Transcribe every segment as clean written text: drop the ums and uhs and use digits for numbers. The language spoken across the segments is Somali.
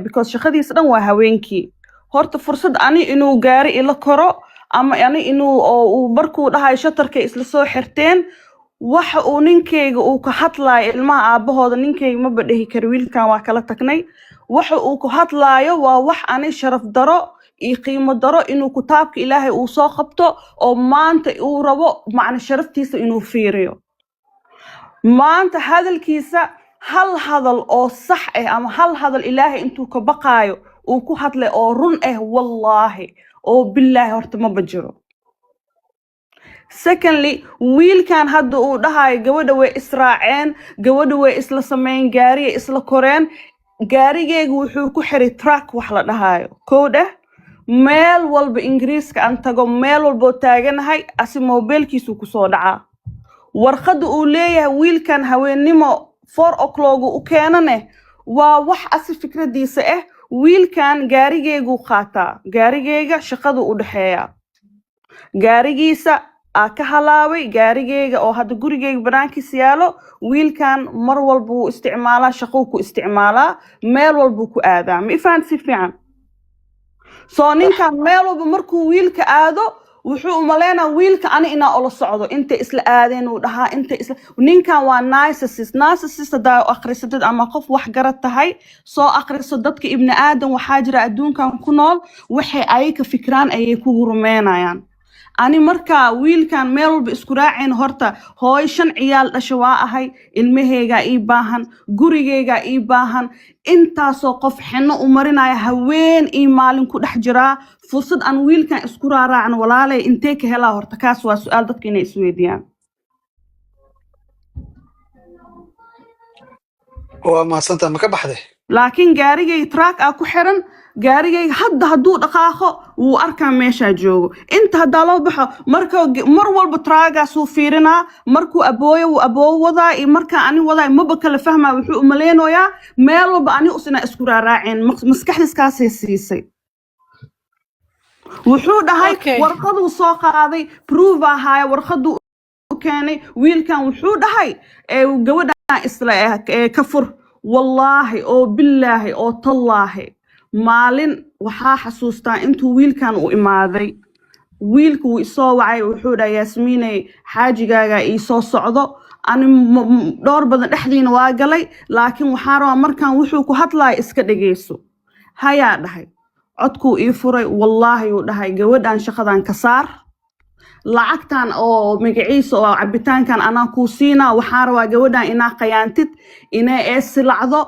because shaqadiisa dhan waa haweenkii horta fursad ani inuu gaari ila koro ama ani inuu uu markuu dhahay shatarka isla soo xirteen waxa uu ninkeyga uu ka hadlaayo ilmaha aabahooda ninkeyga ma badhihi karo wiilkan waa kala tagnay waxa uu ku hadlaayo waa wax ani sharaf daro iyo qiimo daro inuu kitaabka ilaahay uu soo qabto oo maanta uu rabo macna sharaftiisa inuu fiiriyo maanta hadalkiisa hal hadal oo sax ah ama hal hadal ilaahay intuu ka baqaayo uu ku hadlay oo run ah wallaahi oo billaahi horta ma bajiro secondly wiilkan hadda uu dhahay gabadha way israaceen gabadha way isla sameeyeen gaariga isla koreen gaarigeyga wuxuu ku xiray truck wax la dhahayo koodha meel walba ingiriiska aan tago meel walba taaganahay asi mobilkiisu ku soo dhacaa warqada uu leeyahay wiilkan haweennimo 4 o'clock u keenane waa wax asi fikradiisa ah wiilkan gaarigeygu qaataa gaarigeyga shaqadu u dhaxeeya gaarigiisa ka halaaway gaarigeyga oo hadda gurigeyga banaankiisa yaalo wiilkan mar walba uu isticmaalaa shaqo ku isticmaalaa meel walba ku aadaa ma ifaan si fiican soo ninkan meel walba markuu wiilka aado wuxuu umaleynaa wiilka ani inaa ula socdo inta isla aadeen uu dhahaa inta isla ninkan waa narcissist hadaa akhrisadad ama qof wax garad tahay soo akhriso dadka ibni aadan waxaa jira adduunkan ku nool waxay ayaga fikraan ayay kugu rumeynayaan ani markaa wiilkan meel walba isku raaceen horta hooy 5 ciyaal dhasho waa ahay ilmaheyga ii baahan gurigeyga ii baahan intaasoo qof xinno u marinaya haween ii maalin ku dhex jiraa fursad aan wiilkan isku raacno walaalay intee ka helaa horta kaas waa su'aal dadka inay isweydiiyaan waa maasanta ma ka baxday laakiin gaarigay track ku xiran gaarigay hadda haduu dhaqaaqo wuu arkaa meesha joogo inta hadaa loo baxo mar walba traagaas uu fiirinaa markuu abooyo wadaa iyo marka ani wadaa maba kala fahmaa wuxuu umaleenoyaa meel walba ani usina isku raaceen maskaxdiiskaas siisay wuxuu dhahay warqadu soo qaaday proof ahaa warqadu keenay wiilkan wuxuu dhahay gabadha isla ka fur wallaahi oo billaahi oo tallaahi maalin waxaa xasuustaa intuu wiilkan u imaaday wiilku uu isoo wacay wuxuu dhahay Yaasmiinay xaajigaaga ii soo socdo ani dhowr badan dhexdiina waa galay laakiin waxaan rabaa markaan wuxuu ku hadlaay iska dhageyso hayaa dhahay codku ii furay wallaahi uu dhahay gabadhan shaqadan ka saar lacagtan oo magaciisa oo cabitaankan anaa ku siinaa waxaan rabaa gabadhan inaa qayaantid inaa silacdo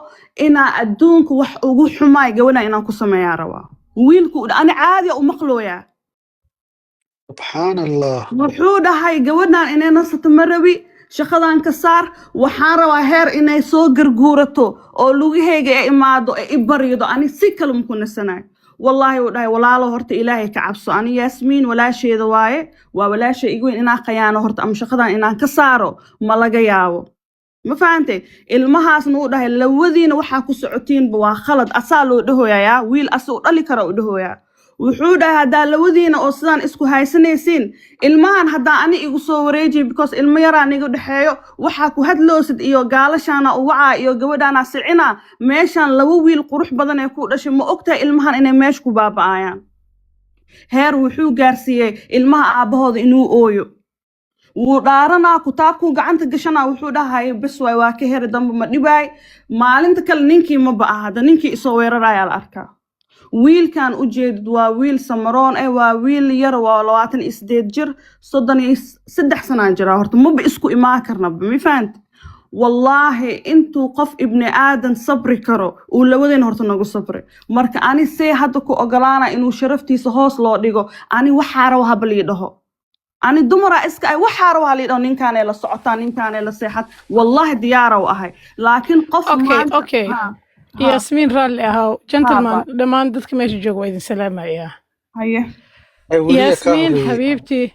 inaa adduunka wax ugu xumaay gabadhan inaan ku sameeyaa rabaa wiilku ani caadi u maqlooyaa subhanallah wuxuu dhahay gabadhan inay nasato marabi shaqadan ka saar waxaan rabaa heer inay soo garguurato oo lugaheyga ay imaado ay ibarido ani si kale ma ku nasanaay والله وداي ولا له هرت إلهي كعبسو أنا ياسمين ولا شيء ذواي ولا شيء يقول إنا قيانه هرت أم شخصا إنا كساره ما لقياو ما فهمتي المهاس نوده اللوذين وحكوا سعتين بوا خلد أصالو دهويا يا ويل أسو اللي كرو دهويا وحوده هذا اللوذين أصلاً إسكو هاي سنيسين المهان هذا أنا إيقصو وريجي because الميرا نيجو دحيو وحكوا هاد لوسد إيو قالشانا ووعا إيو قودانا سعينا ميشان لو ويل قروح بدن يكو داشي ما أكتا المهان إنا ميشكو بابا آيان هير وحو قارسيه المها آبهود إنو أويو ودارنا كتابكو قعنت قشنا وحوده هاي بس واكي هير دنب مدنباي مالنت كال نينكي مبا هذا نينكي إسو ويرارايا الأركا wiil kan u jeedid waa wiil samaroon waa wiil yar waa 28 jir 33 sano jira horta ma isku imaan karna ma faant wallahi intuu qof ibni aadan sabri karo uu lawadeen horta nagu sabri marka ani see hadda ku ogolaana inuu sharaftiisa hoos loo dhigo ani waxa raw habal yidhaho ani dumara iska ay waxa raw hal yidhaho ninkan la socotaan ninkan la seexad wallahi diyaara u ahay laakiin qof okay ياسمين رالي هاو جنتلمان لما عندك ماشي جو ويدين سلامة يا هيا ياسمين حبيبتي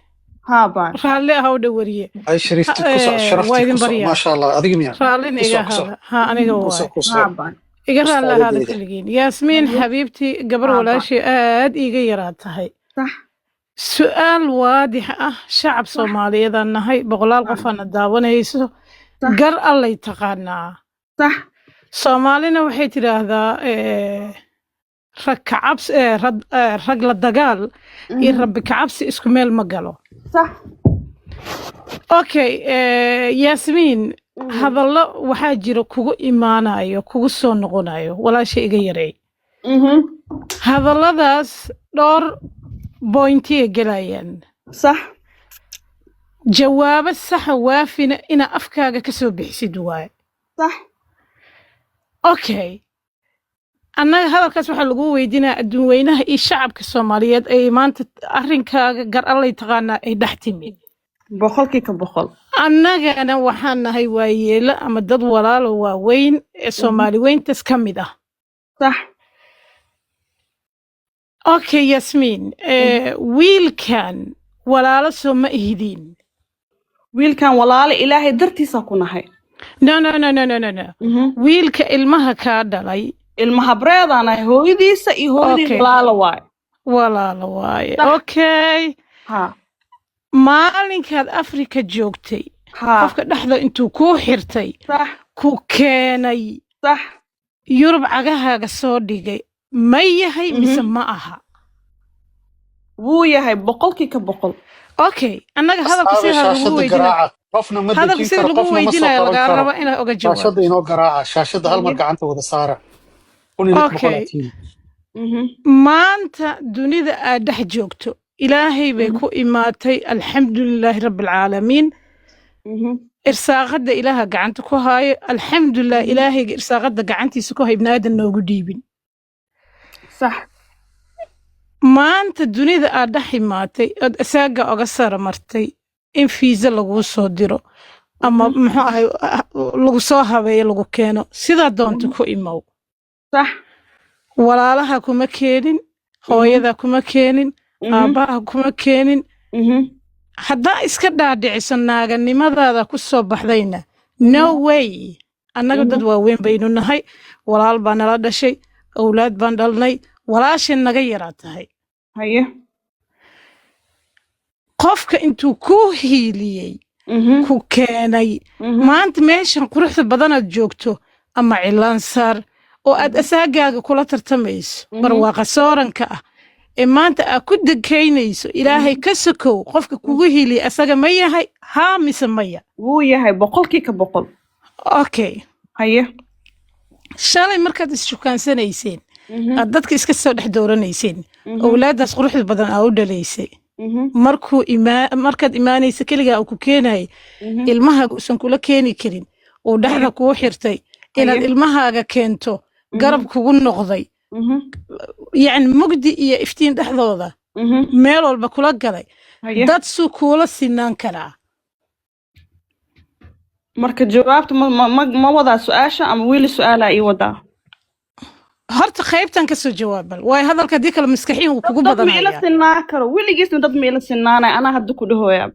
هابا رالي هاو دوريه أي شرفتي شرفتي ما شاء الله أديك مياه رالي نيجا هذا ها أنا جواي هابا إجرا الله هذا كلجين ياسمين حبيبتي قبل ولا شيء إيجيرات هاي صح سؤال واضح شعب صومالي إذا نهاي بغلال قفنا داون هيسو قر الله يتقنا صح soomaalina waxay tidhaahdaa rag kacabsi rag la dagaal iyo rabbi kacabsi isku meel ma galo صح okay yaasmiin hadallo waxaa jira kugu imaanayo kugu soo noqonayo walaasha iga yareey hadalladaas dhowr bointiya gelayaan صح jawaabo saxa waafina ina afkaaga ka soo bixisid waaye صح okay annaga hadalkaas waxaa lagu weydiinaa adduun weynaha iyo shacabka soomaaliyeed ay maanta arrinkaaga gar allay taqaanaa ay dhex timid boqolkiiba boqol annagana waxaan nahay waayeelo ama dad walaalo waaweyn ee soomaali weyntas ka mid ah صح okay yasmiin wiilkan walaalo soo ma ihidiin wiilkan walaalo ilaahay dartiisa ku nahay no wiilka ilmaha kaa dhalay ilmaha breedanahay hooyadiisa iyo hooyadii walaalo waaye okay ha maalinkaad afrika joogtay qofka dhexda intuu kuu xirtay ku keenay yurub cagahaaga soo dhigay ma yahay mise ma aha wuu yahay boqolkiiba boqol okay annaga hadalka sida lagu weydiinaa hadalka sida lagu weydiinaya lagaa raba inaad oga jawaabto shaashada inoo garaaca shaashada hal mar gacanta wada saara maanta dunida aad dhex joogto ilaahay bay ku imaatay alxamdulilaahi rabbilcaalamiin irsaaqada ilaaha gacanta ku haayo alxamdulilah ilaahayga irsaaqada gacantiisa ku hay ibnaadan noogu dhiibin sax maanta dunida aad dhex imaatay ood asaaga oga sara martay in fiisa laguu soo diro ama muxuu ahay lagu soo habeeyo lagu keeno sidaa doonta ku imow صح walaalaha kuma keenin hooyada kuma keenin aabaha kuma keenin haddaa iska dhaadhiciso naaganimadaada ku soo baxdayna no way annaga dad waaweyn baynu nahay walaal baa nala dhashay awlaad baan dhalnay walaashay naga yaraa tahay haye qofka intuu ku hiiliyey ku keenay maanta meeshan quruxda badanaad joogto ama cilaan saar oo aad asaagaaga kula tartamayso barwaaqa sooranka ah ee maanta aad ku dekaynayso ilaahay ka sokow qofka kugu hiiliya asaga ma yahay haa mise maya wuu yahay boqolkiiba boqol okay haye shalay markaad isshukaansanayseen aad dadka iska soo dhex dooranayseen awlaadaas quruxda badan aa u dhalaysay markaad imaanaysa keligaa uu ku keenayay ilmahaaga uusan kula keeni karin uu dhexda kuu xirtay inaad ilmahaaga keento garab kugu noqday yacni mugdi iyo iftiin dhexdooda meel walba kula galay dad suu kuula sinaan karaa marka jawaabta ma wadaa su-aasha ama wiili su-aalaa ii wadaa horta qaybtan ka soo jawaabal waayo hadalka haddii kale maskaxiin uu kugu badanaya dad ma ila sinaa karo weligiisna dad ma ila sinaanay anaa hadda ku dhahooyaa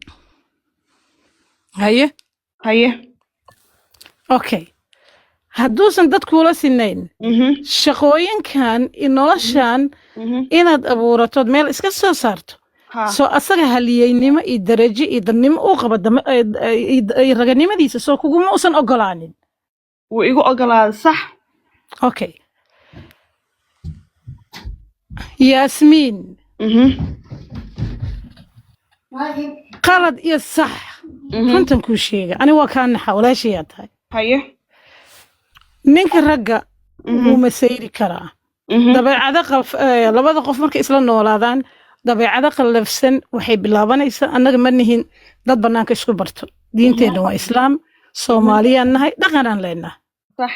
haye okay hadduusan dad kuula sinayn shaqooyinkan iyo noloshan inaad abuuratood meel iska soo saarto soo asaga haliyeynimo iyo darajo iyo dadnimo uu qaba raganimadiisa soo kuguma usan ogolaanin wuu igu ogolaaday sax okay yaasmiin qalad iyo sax runtan kuu sheega ani waa kaa naxa walaashayaa tahay haye ninka ragga wuu masayri karaa dabeecada labada qof markay isla noolaadaan dabeecada qallafsan waxay bilaabanaysaa annaga ma nihin dad bannaanka isku barto diinteenna waa islaam soomaaliyaan nahay dhaqanaan leenaha sax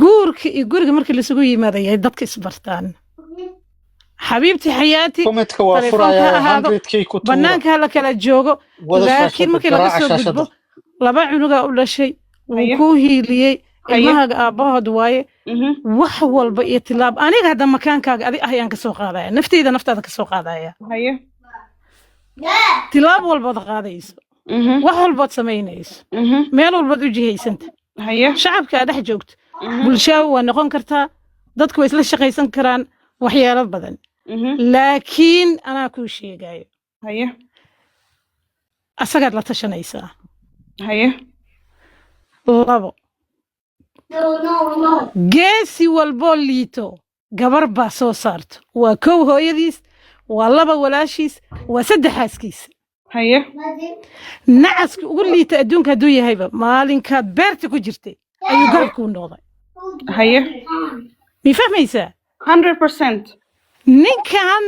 guurka iyo guriga markii laisugu yimaadayahay dadka isbartaan xabiibti xayaati bannaanka hala kala joogo laakiin markii laga soo gudbo laba cunugaa u dhashay wuu kuu hiiliyey ilmahaaga aabbahood waaye wax walba iyo tilaab aniga hadda makaankaaga adi ayaan ka soo qaadaya nafteyda naftaada ka soo qaadaya tilaab walbaad qaadayso wax walbaad samaynayso meel walbaad u jihaysanta shacabka aad dhex joogto bulshaawi waa noqon kartaa dadku way isla shaqaysan karaan waxyaalo badan laakiin anaa kuu sheegayo asagaad la tashanaysaa labo geesi walboo liito gabar baa soo saarto waa kow hooyadiis waa laba walaashiis waa saddex xaaskiisa haye nacaska ugu liita adduunka hadduu yahayba maalinkaad beerta ku jirtay ayuu garabkuu noqday haye mi fahmaysaa 100% ninkan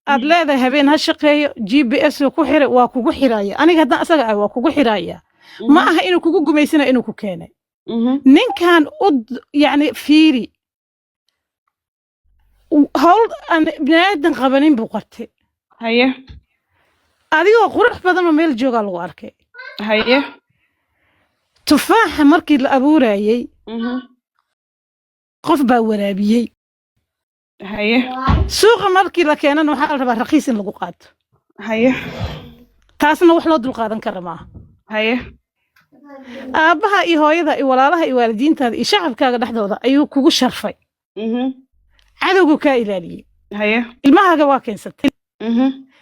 aad leedahay habeen ha shaqeeyo GPS ku xiray waa kugu xiraya aniga haddaan asaga ah waa kugu xiraya ma aha inuu kugu gumaysana inuu ku keenay ninkan yani fiiri hawl aan bini'aadan qabanin buu qabtay haye adigoo qurux badan oo meel joogaa lagu arkay haye tufaaxa markii la abuurayay qof baa waraabiyey haye suuqa markii la keenana waxaa la rabaa raqiis in lagu qaato haye taasna wax loo dulqaadan kara maaha haye aabbaha iyo hooyada iyo walaalaha iyo waalidiintaada iyo shacabkaaga dhexdooda ayuu kugu sharfay cadowgu kaa ilaaliyey haye ilmahaaga waa keensatay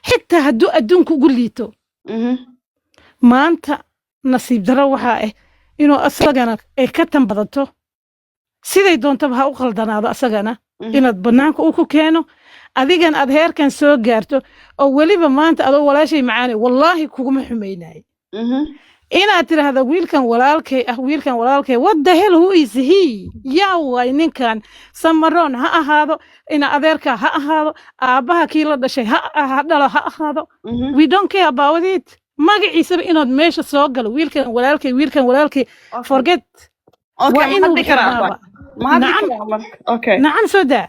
xitaa hadduu adduunka ugu liito maanta nasiib darro waxaa ah inuu asagana ay ka tan badato siday doontaba ha u qaldanaado asagana inaad bannaanka uu ku keeno adigan aad heerkan soo gaarto oo weliba maanta adoo walaashay macaanay wallaahi kuguma xumaynaay inaad tiraahdo wiilkan walaalkay what the hell who is he yaa waay ninkan samaroon ha ahaado ina adeerka ha ahaado aabbaha kii la dhashay ha dhalo ha ahaado we don't care about it magaciisaba inaad meesha soo galo wiilkan walaalkay forget okay nacam soo daa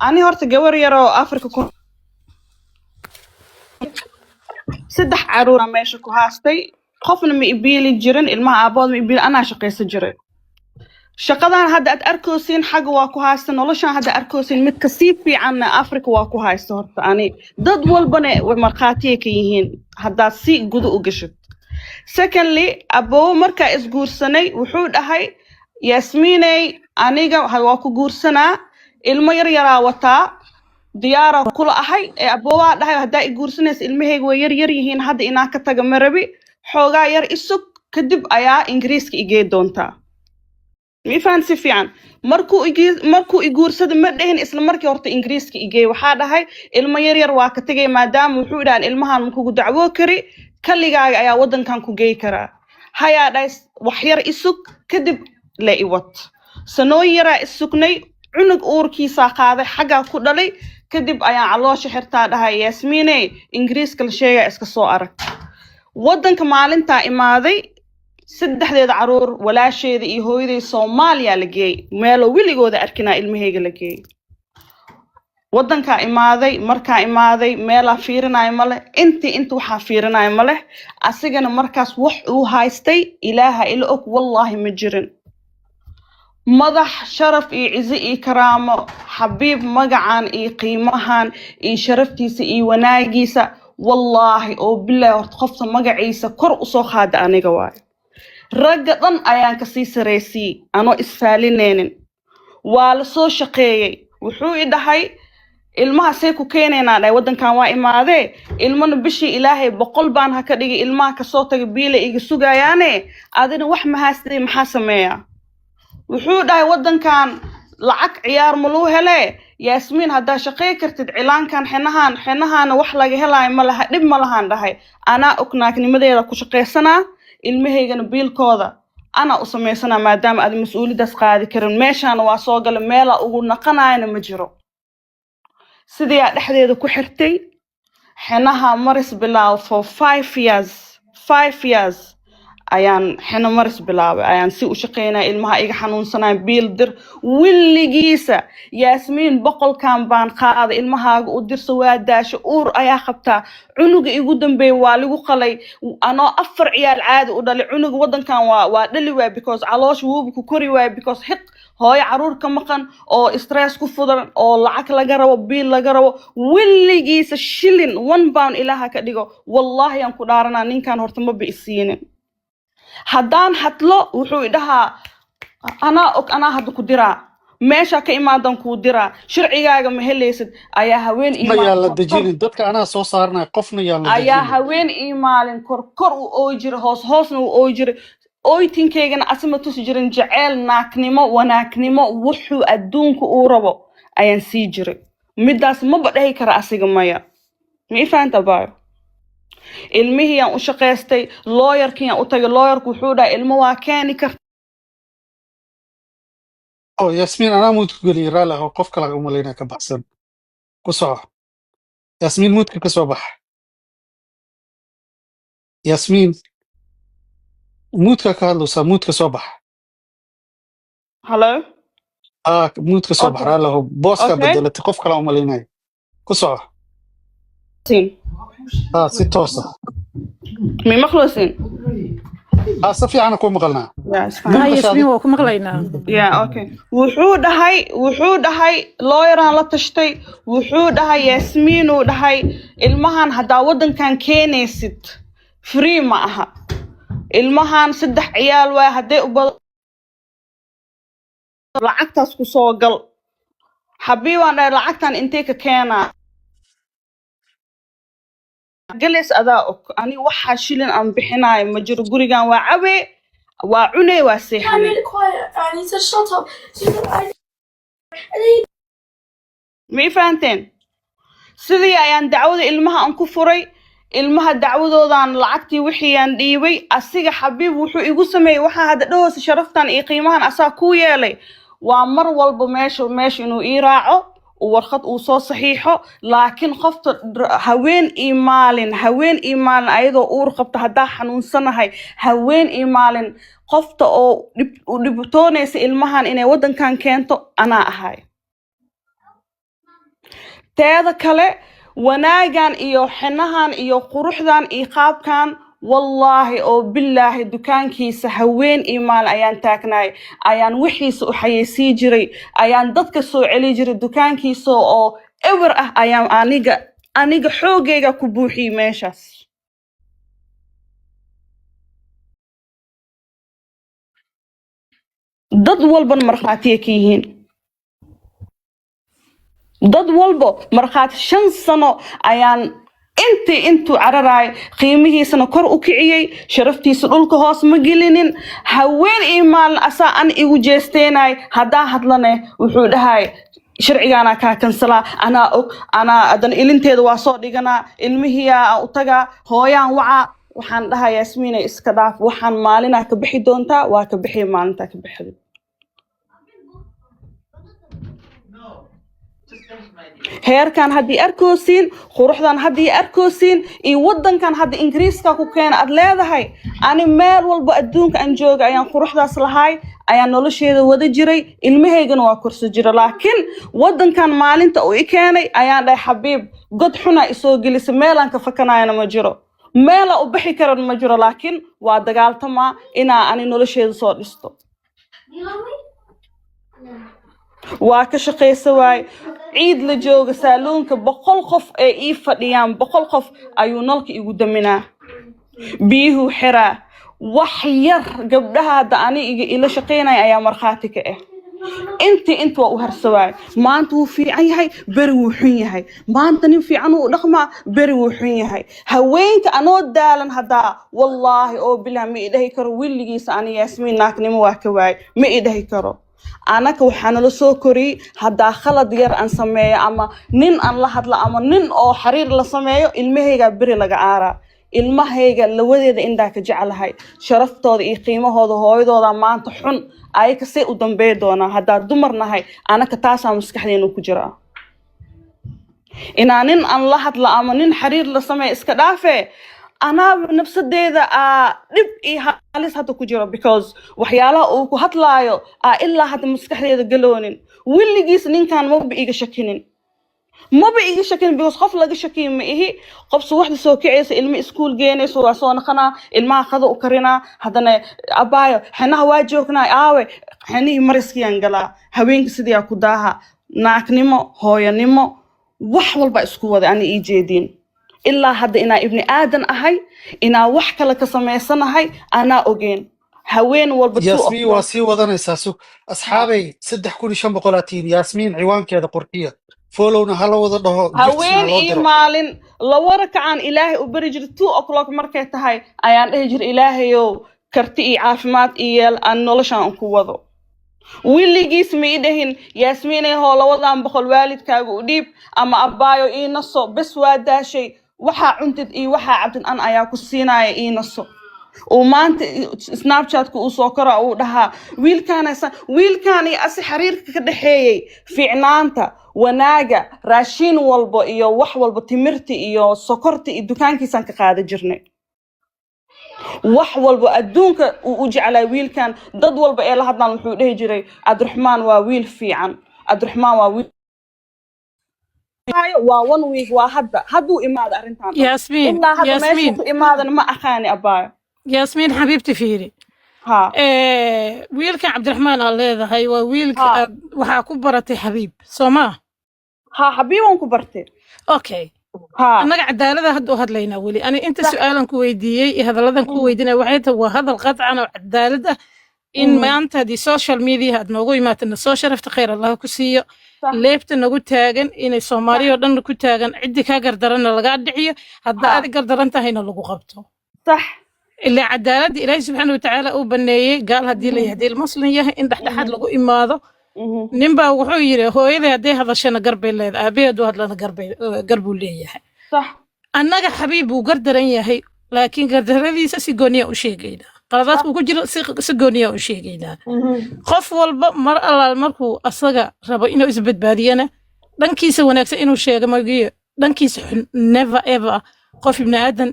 ani horta gabar yaroo Afrika ku saddex caruur meesha ku haastay qofna ma iibiili jirin ilmaha aabood ma iibiili anaa shaqaysan jiray shaqadan hadda aad arkoosin xaga waa ku haysta noloshan hadda arkoosin mid ka sii fiican Afrika waa ku haysta horta ani dad walbana way marqaatiye ka yihiin hadda si gudu u gashid secondly aboo marka isguursanay wuxuu dhahay Yasminay aniga waa ku guursanaa ilmo yar yaraa wataa diyaara kula ahay aboo dhahay hadda i guursanaysa ilmahayga way yar yihiin hadda inaa ka taga marabi xoogaa yar isug kadib ayaa ingiriiska igee doontaa mi faan si fiican markuu i guursada ma dhahin isla markii horta ingiriiska igee waxaa dhahay ilmo yar waa ka tagay maadaama wuxuu dhahan ilmahan ma kugu dacwoo kari kaligaaga ayaa wadankan ku geey karaa hayaa dhahay wax yar isug kadib la iwat sanooyin yaraa isugnay cunug uurkiisaa qaaday xaggaa ku dhalay kadib ayaan caloosha xirtaa dhahay Yasminay ingiriiska la sheegaa iska soo arag wadanka maalintaa imaaday saddexdeeda caruur walaasheeda iyo hooyaday Soomaaliya la geey meel weligooda arkinaa ilmahayga la geey wadanka markaa imaaday meela fiirinay male inta waxa fiirinay male asigana markaas wax uu haystay ilaaha ila og wallahi ma jirin madax sharaf iyo cizi iyo karaamo xabiib magacan iyo qiimahan iyo sharaftiisa iyo wanaagiisa wallahi oo billahi horta qofta magaciisa kor u soo qaada aniga waay ragga dhan ayaan ka sii sareysay anoo isfaalineenin waa la soo shaqeeyay wuxuu i dhahay ilmaha say ku keenaynaa dhahay wadankan waa imaadee ilmana bishii ilaahay 100 baan ha ka dhigay ilmaha ka soo tagay biile iga sugayaane adina wax ma haastay maxaa sameeyaa wuxuu dhahay wadankan lacag ciyaar ma loo hele Yasmin hadda shaqay kartid cilaankan xinahan wax laga helay ma laha dib ma lahan dhahay ana ognaaknimadeeda ku shaqaysanaa ilmahaygana biilkooda ana u sameysana maadaama aad mas'uuliyadaas qaadi karin meeshaan waa soo gal meel ugu naqanaayna ma jiro sidii dhexdeeda ku xirtay xinaha maris bilaaw for 5 years ayaan xina maris bilaabay ayaan si u shaqeynaa ilmaha iga xanuunsanaa biil dir wiligiisa Yasmin boqolkan baan qaada ilmahaaga u dirso waa daasho uur ayaa qabtaa cunuga igu dambeey waa lagu qalay anoo 4 ciyaal caadi u dhalay cunuga wadankan waa dhali waa because caloosh wuu ku kori waa because hiq hooyo caruur ka maqan oo stress ku fudan oo lacag laga rabo biil laga rabo wiligiisa shilin 1 pound ilaaha ka dhigo wallahi aan ku dhaaranaa ninkan horta ma biisiinin haddaan hadlo wuxuu idhahaa anaa hadda ku diraa meesha ka imaadan kuu diraa sharcigaaga ma helaysid ayaa haween dadka anaa soo saarnay qofna ayaa haween maalin kor u ooy jiray hoosna u ooy jiray ooytinkaygana asima tusi jirin jaceyl naaknimo wanaaknimo wuxuu adduunka uu rabo ayaan sii jiray midaas maba dhahi kara asiga maya ma i faanta baayo ilmihii aan u shaqaystay lawyerkii aan u tagay lawyerku wuxuu dhahay ilmo waa keeni karta ياسمين أنا موت قولي رالا هو قف كلا ملينا كبحسن كسوع ياسمين موت كسوبح ياسمين موت كارلوس موت كسوبح hello موت كسوبح okay رالا هو بوسكا okay بدلت قف كلا ملينا كسوع سين ستوصة مي مخلصين صفي أنا كون مغلنا yeah it's fine ها ياسمين waa ku maqlaynaa yeah okay wuxuu dhahay lawyer aan la tashtay wuxuu dhahay Yasmin uu dhahay ilmahan hadaa wadankan keenaysid free ma aha ilmahan 3 ciyaal way haday u lacagtaas ku soo gal xabiibaan dhahay lacagtan intee ka keenaa galis adaa og ani waxa shilin aan bixinaay ma jiro gurigan waa cabe waa cunay waa seexanay ma fahanteen sidii ayaan dacwada ilmaha aan ku furay ilmaha dacwadoodan lacagtii wixii aan dhiibay asiga xabiib wuxuu igu sameeyay waxa hada dhoos sharaftan iyo qiimahan asaa ku yeelay waa mar walba meesha inuu ii raaco warqad uu soo saxiixo laakiin qofta haween iyo maalin ayadoo uur qabta hadaa xanuunsanahay haween iyo maalin qofta oo dhibtoonaysa ilmahan inay wadankan keento anaa ahay teeda kale wanaagan iyo xinahan iyo quruxdan iyo qaabkan wallahi oo billahi dukaankiisa haween iyo maal ayaan taagnaay ayaan wixiisa u xayeysii jiray ayaan dadka soo celi jiray dukaankiisa oo ever ah ayaan aniga xoogayga ku buuxiyay meeshaas dad walban marxaatiye ka yihiin dad walbo marxaat 5 sano ayaan intuu cararaay qiimihiisana kor u kiciyay sharaftiisa dhulka hoos ma gelinin haween iyo maalin asaa an igu jeesteenay hadaa hadlane wuxuu dhahay sharcigaana ka kansala ana adan ilinteeda waa soo dhiganaa ilmihiya u taga hooyaan waca waxaan dhahay Yasmin iska dhaaf waxaan maalina ka bixi doontaa waa ka bixi maalinta ka bixi heerkan haddii arkoosin quruxdan haddii arkoosin iyo wadankan haddii ingiriiska ku keen ad leedahay ani meel walba adduunka aan jooga ayaan quruxdaas lahay ayaan nolosheeda wada jiray ilmahaygana waa korso jira laakiin wadankan maalinta uu i keenay ayaan dhahay xabiib god xuna isoo gelisay meelaan ka fakanayna ma jiro meela u bixi karan ma jiro laakiin waa dagaaltama inaa ani nolosheeda soo dhisto waa ka shaqeysa waay ciid la jooga saaluunka 100 qof ee ii fadhiyaan 100 qof ayuu nalka igu daminaa biyuhu xiraa wax yar gabdhaha hada ani ila shaqeynay ayaa marxaati ka ah inta waa u harsawaay maanta wuu fiican yahay bari wuu xun yahay maanta nin fiican uu dhaqmaa bari wuu xun yahay haweenka anoo daalan hadaa wallahi oo bilaa ma idhahi karo wiligiisa ani Yasmin naaknimo waa ka waay ma idhahi karo anaka waxaan la soo koriyay hadaa khalad yar aan sameeyo ama nin aan la hadla ama nin oo xariir la sameeyo ilmahayga bari laga aara ilmahayga lawadeeda indaa ka jecelahay sharaftooda iyo qiimahooda hooyadooda maanta xun ay ka say u dambeey doonaa hadaa dumar nahay anaka taasa maskaxdeena ku jira inaa nin aan la hadla ama nin xariir la sameeyo iska dhaafee أنا نفسديدا دب halis hada ku jiro because waxyaalaha uu ku hadlaayo ilaa hada maskaxdeeda galoonin wiligiis ninkan ma iga shakinin because qof laga shakiyo ma ihi qof suwaxda soo kicaysa ilmo iskuul geenayso waa soo naqana ilmaha qado u karina hadana abaayo xanaha waa joognaa aawe xanihi mariskiyaan galaa haweenka sidii ku daaha naaknimo hooyanimo wax walba isku wada ani ii jeedin إلا هذا إنا ابن آدم أهي إنا وحكة لك سميسنهاي أنا أوجين هوين والبطوء ياسمين واسي وضنا يساسو أصحابي سدح كل شنب قلاتين ياسمين عوان كذا قرقية فولونا هلا وضنا هوين إيمالين لورك عن إلهي وبرجر 2 o'clock مركز هاي أيان إهجر إلهي يو karti iyo caafimaad iyo yeel aan noloshaan ku wado wiligiis ma idhahin yaasmiinay hoo labadan boqol waalidkaaga u dhiib ama abbaayo ii naso bes waa daashay waxaa cuntid iyo waxaa cabtid an ayaa ku siinaya ii naso oo maanta snapchat-ka uu soo kora uu dhahaa wiilkaan iyo asi xiriirka ka dhaxeeyay fiicnaanta wanaaga raashin walba iyo wax walba timirta iyo sokorta iyo dukaankiisaan ka qaada jirnay wax walba adduunka uu u jeclay wiilkan dad walba ee la hadlaan wuxuu dhihi jiray Cabdiraxmaan waa wiil fiican Cabdiraxmaan waa wiil waa one week waa hadduu imaado arrintan ياسمين ilaa hadda meesha ياسمين ku imaadan ma aqaani abbaayo ياسمين حبيبتي فيري ها wiilka Cabdiraxmaan aan leedahay waa wiilka ها waxaa ku baratay xabiib Soomaa ها حبيبان ku bartay okay ها annaga cadaalada hadda u hadlaynaa weli ani inta صح su'aalan ku weydiiyey iyo hadalladan ku weydiinay waxay tahay waa hadal qadcan oo cadaalad ah in maanta haddii social media aad noogu imaatana soo sharafta khayr allah ku siiyo صح leebta nagu taagan inay صح soomaaliya oo dhan ku taagan ciddii kaa gardarana lagaa dhiciyo hadda ها aad gardaran tahayna lagu qabto صح ilaa cadaaladda ilaahi subxaana watacaala uu baneeyey gaal haddii la yahdii muslim yahay in dhexdhexaad lagu imaado ninbaa wuxuu yidhi hooyaday hadday hadashana garbay leedahay aabbahay hadduu hadlana garbuu leeyahay صح annaga xabiib buu gardaran yahay laakiin gardaradiisa si gooniya u sheegaynaa qaladaadku ku jiro si gooniya u sheegaynaa qof walba mar allaal markuu asaga rabo inuu isbadbaadiyana dhankiisa wanaagsan inuu sheego magiyo dhankiisa xun never ever qof ibni aadan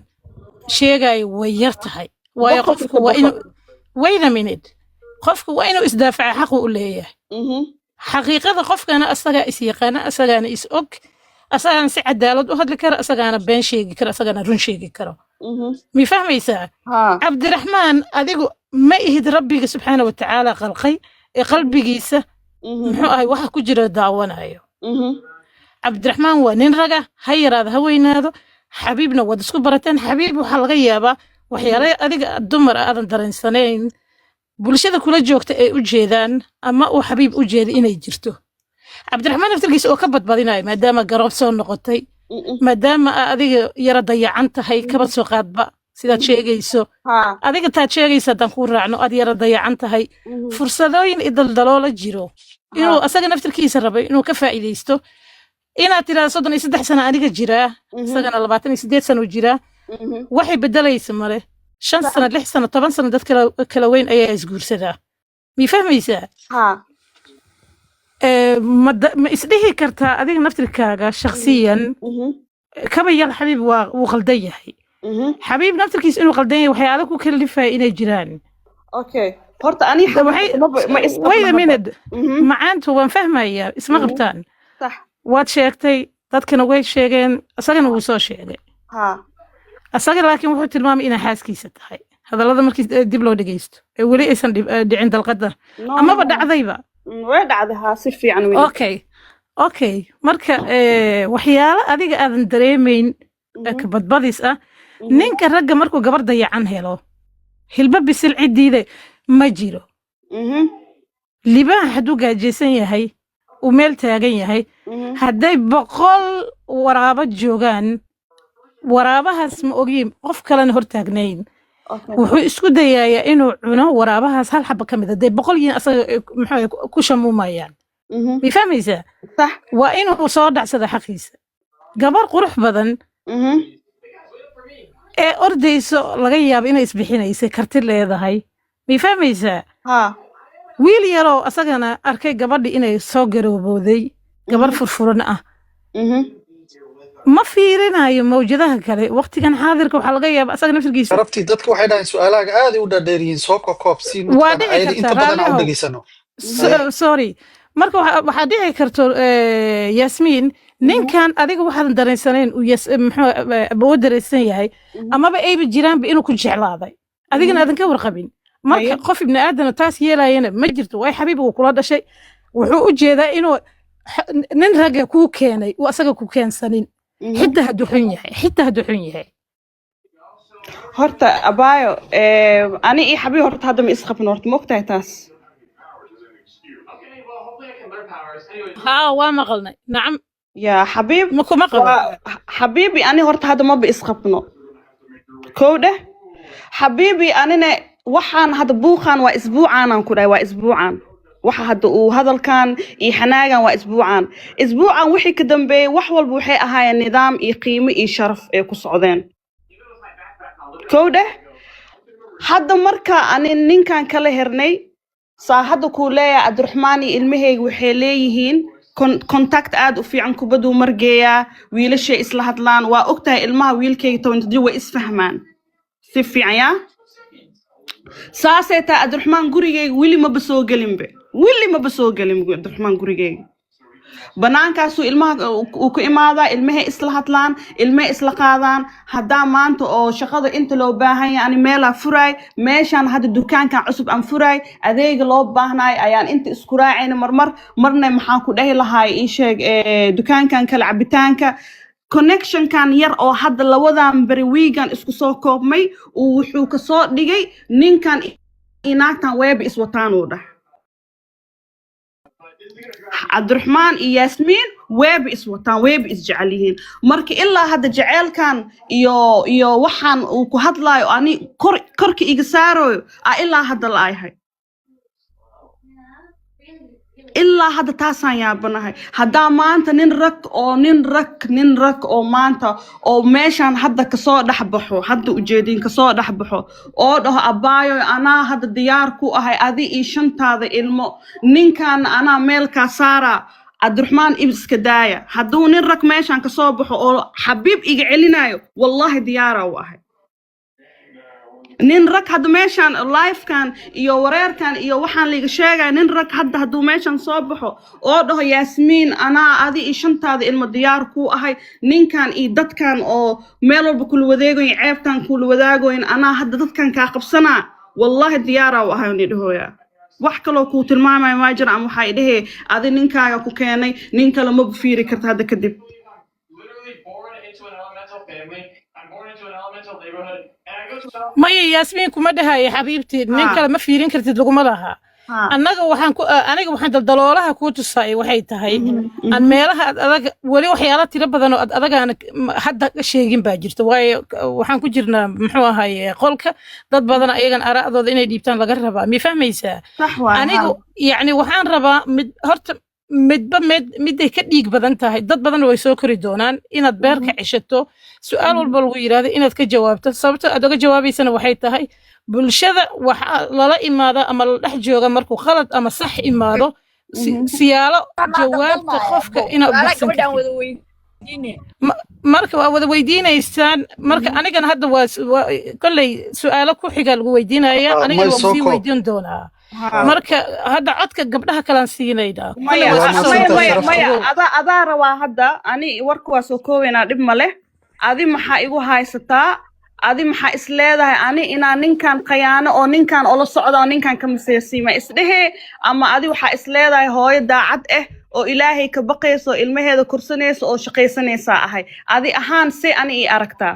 sheegaayo way yar tahay waayo boqolki qofku waa boqol inuu wait a minute qofku waa inuu isdaafaca xaqu u leeyahay xaqiiqada qofkana asagaa is yaqaana asagaana is og asagaana si cadaalad u hadli kara asagaana been sheegi kara asagaana run sheegi karo mi fahmaysaa ها cabdiraxmaan adigu ma ihid rabbiga subxaana watacaala qalqay ee qalbigiisa muxuu ahay waxa ku jira daawanayo cabdiraxmaan waa nin raga ha yaraado ha weynaado xabiibna waad isku barateen xabiib waxaa laga yaabaa waxyaala adiga dumar aadan dareensanayn bulshada kula joogta ay u jeedaan ama uu xabiib u jeeda inay jirto cabdiraxmaan naftirkiisa oo ka badbadinayo maadaama garoob soo noqotay maadaama adiga yara dayacan tahay kaba soo qaadba sidaad sheegayso ها adiga taad sheegaysa haddaan kuu raacno aad yara dayacan tahay fursadooyin idaldaloola jiro inuu ها asaga naftirkiisa rabay inuu ka faa'iidaysto inaad tiraahdo 33 sano aniga jiraa isagana 28 sano jiraa waxay bedelaysa male 5 sano 6 sano 10 sano dad kala weyn ayaa isguursadaa mi fahmaysaa ها ma isdhihi kartaa adiga naftirkaaga shakhsiyan kaba yar xabiib wuu qaldan yahay xabiib naftirkiisa inuu qaldan yahay waxyaalo ku kalifaya inay jiraan اوكي horta ani waxay ma wait a isqabno minute macaantu waan fahmayaa isma qabtaan صح waad sheegtay dadkana way sheegeen asagana wuu soo sheegay ها asaga laakiin wuxuu tilmaamay inay xaaskiisa tahay hadallada markii dib loo dhegeysto ee weli aysan dhicin dalqadda no amaba dhacdayba way dhacday ها si fiican weli okay marka waxyaalo adiga aadan dareemayn ka badbadis ah ninka ragga markuu gabar dayacan helo hilba bisil cidiide ma jiro libaaha hadduu gaajaysan yahay uu meel taagan yahay hadday 100 waraabo joogaan waraabahaas ma ogiin qof kalena hor taagnayn wuxuu isku dayayaa inuu cuno waraabahaas hal xaba ka mid ah 100 yiin asaga muxuu ku shamuumayaan mi fahmaysaa صح waa inuu soo dhacsada xaqiisa gabar qurux badan ee ordayso laga yaabo inay isbixinaysay karti leedahay mi fahmaysaa ها wiil yaroo asagana arkay gabadhi inay soo garoobooday gabar furfuran ah ma fiirinayo mawjadaha kale waqtigan xaadirka waxaa laga yaaba asaga naftirkiisa sharaftii dadka waxay dhahayn su'aalahaaga aad ay u dhaadheeriyiin soo kokoob si waa mataqaana dhici ayada inta kartaa badan aan u raalihow dhageysano haye sorry marka waxaa dhici karto yasmiin ninkan adiga waxaadan dareensanayn uu muxuu u dareensan yahay amaba ayba jiraanba inuu ku jeclaaday adigana aadan ka warqabin marka haye qof ibni aadana taas yeelayana ma jirto way xabiib uu kula dhashay wuxuu u jeedaa inuu nin ragga kuu keenay uu asaga ku keensanin xitaa hadduu xun yahay horta abaayo ani iyo xabiib horta hadda ma isqabno horta ma ogtahay taas haa waa maqalnay nacam yaa xabiib ma kuma qabo xabiibi ani horta hadda maba isqabno kow dheh xabiibi anina waxaan hadda buuqan waa isbuucaan aan ku dhahay waa isbuucaan waxa hadda uu hadalkan iyo xanaagan waa isbuucan wixii ka dambeeyay wax walba waxay ahaayeen nidaam iyo qiimo iyo sharaf ay ku socdeen kowda hadda marka ani ninkan kala hernay saa hadda kuu leeyahay Cabdiraxmaan iyo ilmahayga waxay leeyihiin contact aad u fiican kubaduu margeeyaa wiilashay isla hadlaan waa ogtahay ilmaha wiilkayga 17 way isfahmaan si fiican yaa saasay taa Cabdiraxmaan gurigayga wili ma basoo gelin Cabdiraxmaan gurigayga banaankaasuu ilmaha uu ku imaadaa ilmahay isla hadlaan ilmahay isla qaadaan haddaa maanta oo shaqada inta loo baahan yahay ani meelaa furaay meeshaan hadda dukaankan cusub aan furaay adeega loo baahnaay ayaan inta isku raacayna marna maxaan ku dhahi lahaay ii sheeg dukaankan kale cabitaanka connection kan yar oo hadda labadan bari weegan isku soo koobmay uu wuxuu ka soo dhigay ninkan inaagtan weeb iswataan oo dhah Cabdiraxmaan iyo Yaasmiin weeb iswataan weeb isjecel yihiin marka ilaa hadda jaceelkan iyo waxaan uu ku hadlaayo ani korka iga saarayo ilaa hadda la ayahay ilaa hadda taasaan yaabanahay haddaa maanta nin rag oo maanta oo meeshaan hadda kasoo dhaxbaxo hadda ujeedin kasoo dhaxbaxo oo dhaho abaayo anaa hadda diyaar ku ahay adi iyo shantaada ilmo ninkan anaa meel ka saara Cabdiraxmaan iska daaya hadduu nin rag meeshaan kasoo baxo oo xabiib iga celinayo wallahi diyaara u ahay nin rag hadda meeshaan live-kan iyo wareerkan iyo waxaan liiga sheegay nin rag hadda hadduu meeshaan soo baxo oo dhaho Yaasmiin anaa adi iyo shantaada ilmo diyaar ku ahay ninkan iyo dadkan oo meel walba kula wadeegoyn ceebtan kula wadaagoyn anaa hadda dadkan ka qabsanaa wallahi diyaara u ahay ni dhahooya wax kale oo ku tilmaamay ma jira ama waxa ay dhahay adi ninkaaga ku keenay nin kale ma fiiri kartaa hadda kadib maya Yaasmiin kuma dhahay xabiibtii nin kale ma fiirin kartid laguma laha aniga waxaan daldaloolaha ku tusay waxay tahay aan meelaha adag wali waxyaalo tiro badan oo adagaan hadda sheegin baa jirta waayo waxaan ku jirnaa muxuu ahaay qolka dad badan ayagan araadooda inay dhiibtaan laga rabaa mi fahmaysaa aniga yani waxaan rabaa horta midday ka dhiig badan tahay dad badan way soo kori doonaan inaad beerka ceshato su'aal walba lagu yiraahdo inaad ka jawaabto sababta aad uga jawaabaysana waxay tahay bulshada waxa lala imaada ama la dhex jooga markuu khalad ama sax imaado siyaalo jawaabta qofka inaad baxsan marka waa wada weydiinaysaan marka anigana hadda waa kolley su'aalo ku xiga lagu weydiinaya anigana waa sii weydiin doonaa marka hadda codka gabdhaha kalaan siinayda maya adaa rabaa hadda ani warka waa soo koobaynaa dhib ma leh adi maxaa igu haysataa adi maxaa is leedahay ani inaa ninkan qayaano oo ninkan oo la socda oo ninkan ka maseesiima isdhehe ama adi waxaa is leedahay hooyo daacad oo ilaahay ka baqayso ilmaheeda korsanayso oo shaqaysanaysa ahay adi ahaan si ani ii aragtaa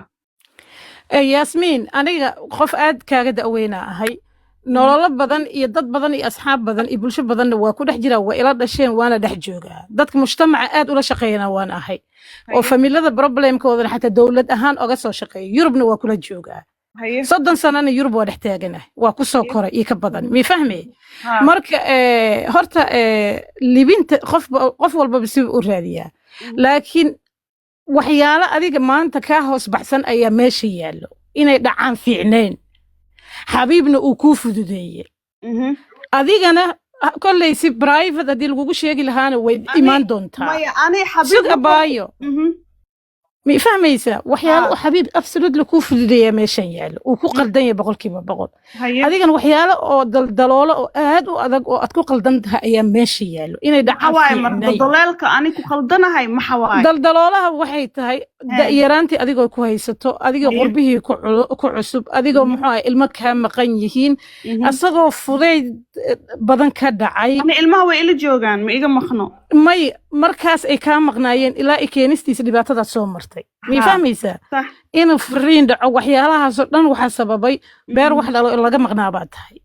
Yaasmiin aniga qof aad kaaga da'weynaa ahay nolol badan iyo dad badan iyo asxaab badan iyo bulsho badan waa ku dhex jira waa ila dhasheen waana dhex joogaa dadka mujtamaca aad ula shaqeeyana waan ahay oo familada problemkooda xataa dawlad ahaan oga soo shaqeeyo Yurubna waa kula joogaa 30 sanana Yurub waa dhex taagana waa ku soo koray iyo ka badan mi fahmay marka horta libinta qof walba si u raadiyaa laakiin waxyaalo adiga maanta ka hoos baxsan ayaa meesha yaalo inay dhacaan fiicneen حبيبنا وكوفدودية أدينا كل شيء برايفت أدي لقوق شيء لهانا وإيمان دونتا ما أنا حبيب سوق بايو مي فهميسا وحيال وحبيب أفسد لكوفدودية ماشين يعلو وكو قلدنيا بقول كيما بقول أدينا وحيال أو دلالة أو أهد وأدق أتكو قلدنتها أيام ماشي يعلو إني دعاء دلالك أنا كو قلدنا هاي محواي دلالة وحيت هاي دائرانتي أديكو كو هيستو أديكو قربيه كو عصب أديكو محاي المكة مقنيهين أصغو فضي بدن كدعي أنا المهوى إلي جوغان ما إيجا مخنو ماي مركز أي كان مقنايين إلا إكينستي سليباتها سومرتي مي فهميسا إنو فرين دعو وحيالها سردان وحا سببي بير وحلا لغا مقناباتهاي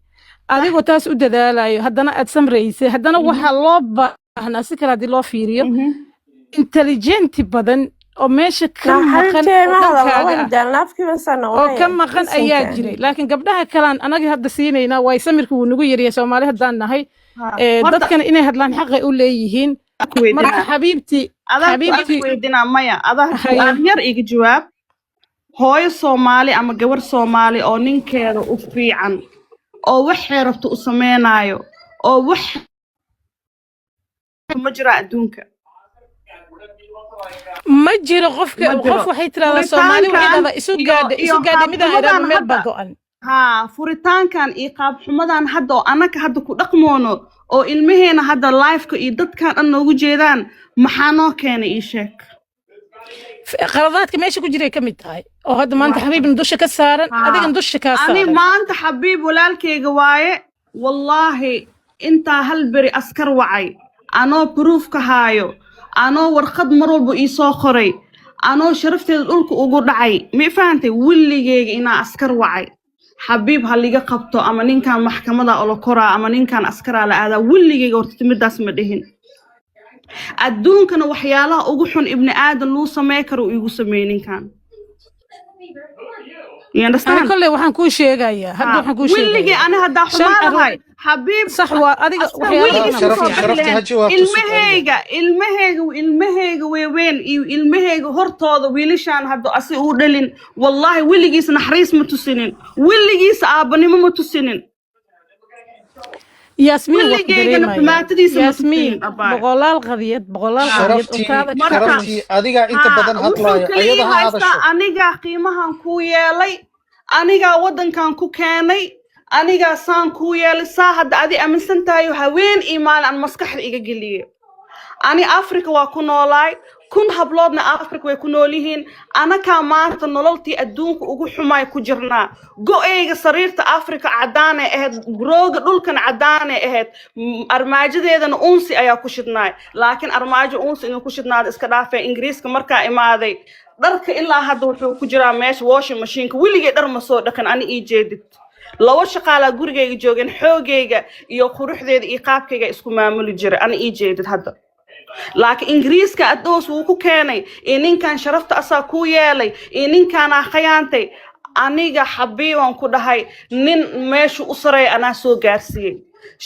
أديكو تاس udadaalayo haddana aad samraysay haddana waxa loo baahnaa si kala dii loo fiiriyo intelligent badan oo meesha ka لا maqan حبيبتي oo ما هذا dhankaaga والله ah ده نافكي بس أنا oo ka وهي maqan بس ayaa إنك jiray laakiin gabdhaha kalaan anaga hadda siinaynaa way samirka wuu nagu yaryahay Soomaali haddaan nahay horta dadkana inay hadlaan xaq ay u leeyihiin marka weydinaa xabiibtii adag weydinaa maya adag haye su'aal yar iga jawaab hooyo Soomaali ama gabar Soomaali oo ninkeeda u fiican oo waxay rabto u sameynaayo oo wax ma jira adduunka ma jiro qofka ma jiro qof waxay tiraahdaa Soomaali waxay furitaankan dhahdaa isu gaadhay midaan qaabxumadan idhaahdo meel hadda baa go'an furitaankan iyo qaabxumadan hadda oo anaka hadda ku dhaqmoono oo ilmaheena hadda lifeka iyo dadkan dhan noogu jeedaan maxaa noo keenay ii sheeg qaladaadka meesha ku jiray ka mid tahay oo hadda maanta xabiibna dusha ka saaran adigana dusha kaa ani saaran maanta xabiib walaalkayga waaye wallaahi intaa hal beri askar wacay anoo proof ka haayo anoo warqad mar walba ii soo qoray anoo sharafteeda dhulka ugu dhacay ma fahantay willigeyga inaa askar wacay xabiib ha liga qabto ama ninkan maxkamada oo la koraa ama ninkan askaraa la aadaa willigeyga horta midaas ma dhihin adduunkana waxyaalaha ugu xun ibni aadan luu samey karo igu sameeyey ninkan you understand أنا كله وحن كل شيء جاية هذا وحن كل شيء willigey ani haddaa xumaan lahay xabiib صح وأديك willigiis شرفتي- kusoo bixi شرفتي lahayn. ha jawaabto ilmaheyga weeweyn iyo ilmaheyga hortooda wiilashaan hadda asi uu dhalin wallaahi willigiis naxariis ma tusinin willigiis aabanimo ma tusinin ياسمين وقت willigeygana دريمة xumaatadiisa ma ياسمين tusinin abaay بقولال قضية بقولال قضية sharaftii وكذا marka sharaftii adigaa inta badan wuxuu hadlaaya kaliya ayada ha haystaa hadasho anigaa qiimahan kuu yeelay anigaa waddankan ku keenay anigaa saan kuu yeelay saa hadda adi aaminsan tahay haween iyo maalin aan maskaxda iga geliye ani afrika waa ku noolaay kun habloodna afrika way ku nool yihiin anakaa maanta nololtii adduunka ugu xumaay ku jirnaa go-eyga sariirta afrika caddaanay ahayd rooga dhulkan caddaanay ahayd armaajadeedana unsi ayaa ku shidnaay laakiin armaajo unsi inuu ku shidnaada iska dhaafee ingiriiska markaa imaaday dharka ilaa hadda wuxuu ku jiraa meesha washing machiinka weligay dhar ma soo dhaqin ani ii jeedid laba shaqaalaa gurigayga joogeen xoogayga iyo quruxdeeda iyo qaabkayga isku maamuli jiray ani ii jeedid hadda laakiin ingiriiska adoos wuu ku keenay iyo ninkan sharafta asaa kuu yeelay iyo ninkaanaa khayaantay aniga xabiiban ku dhahay nin meeshu u sareeya anaa soo gaarsiiyey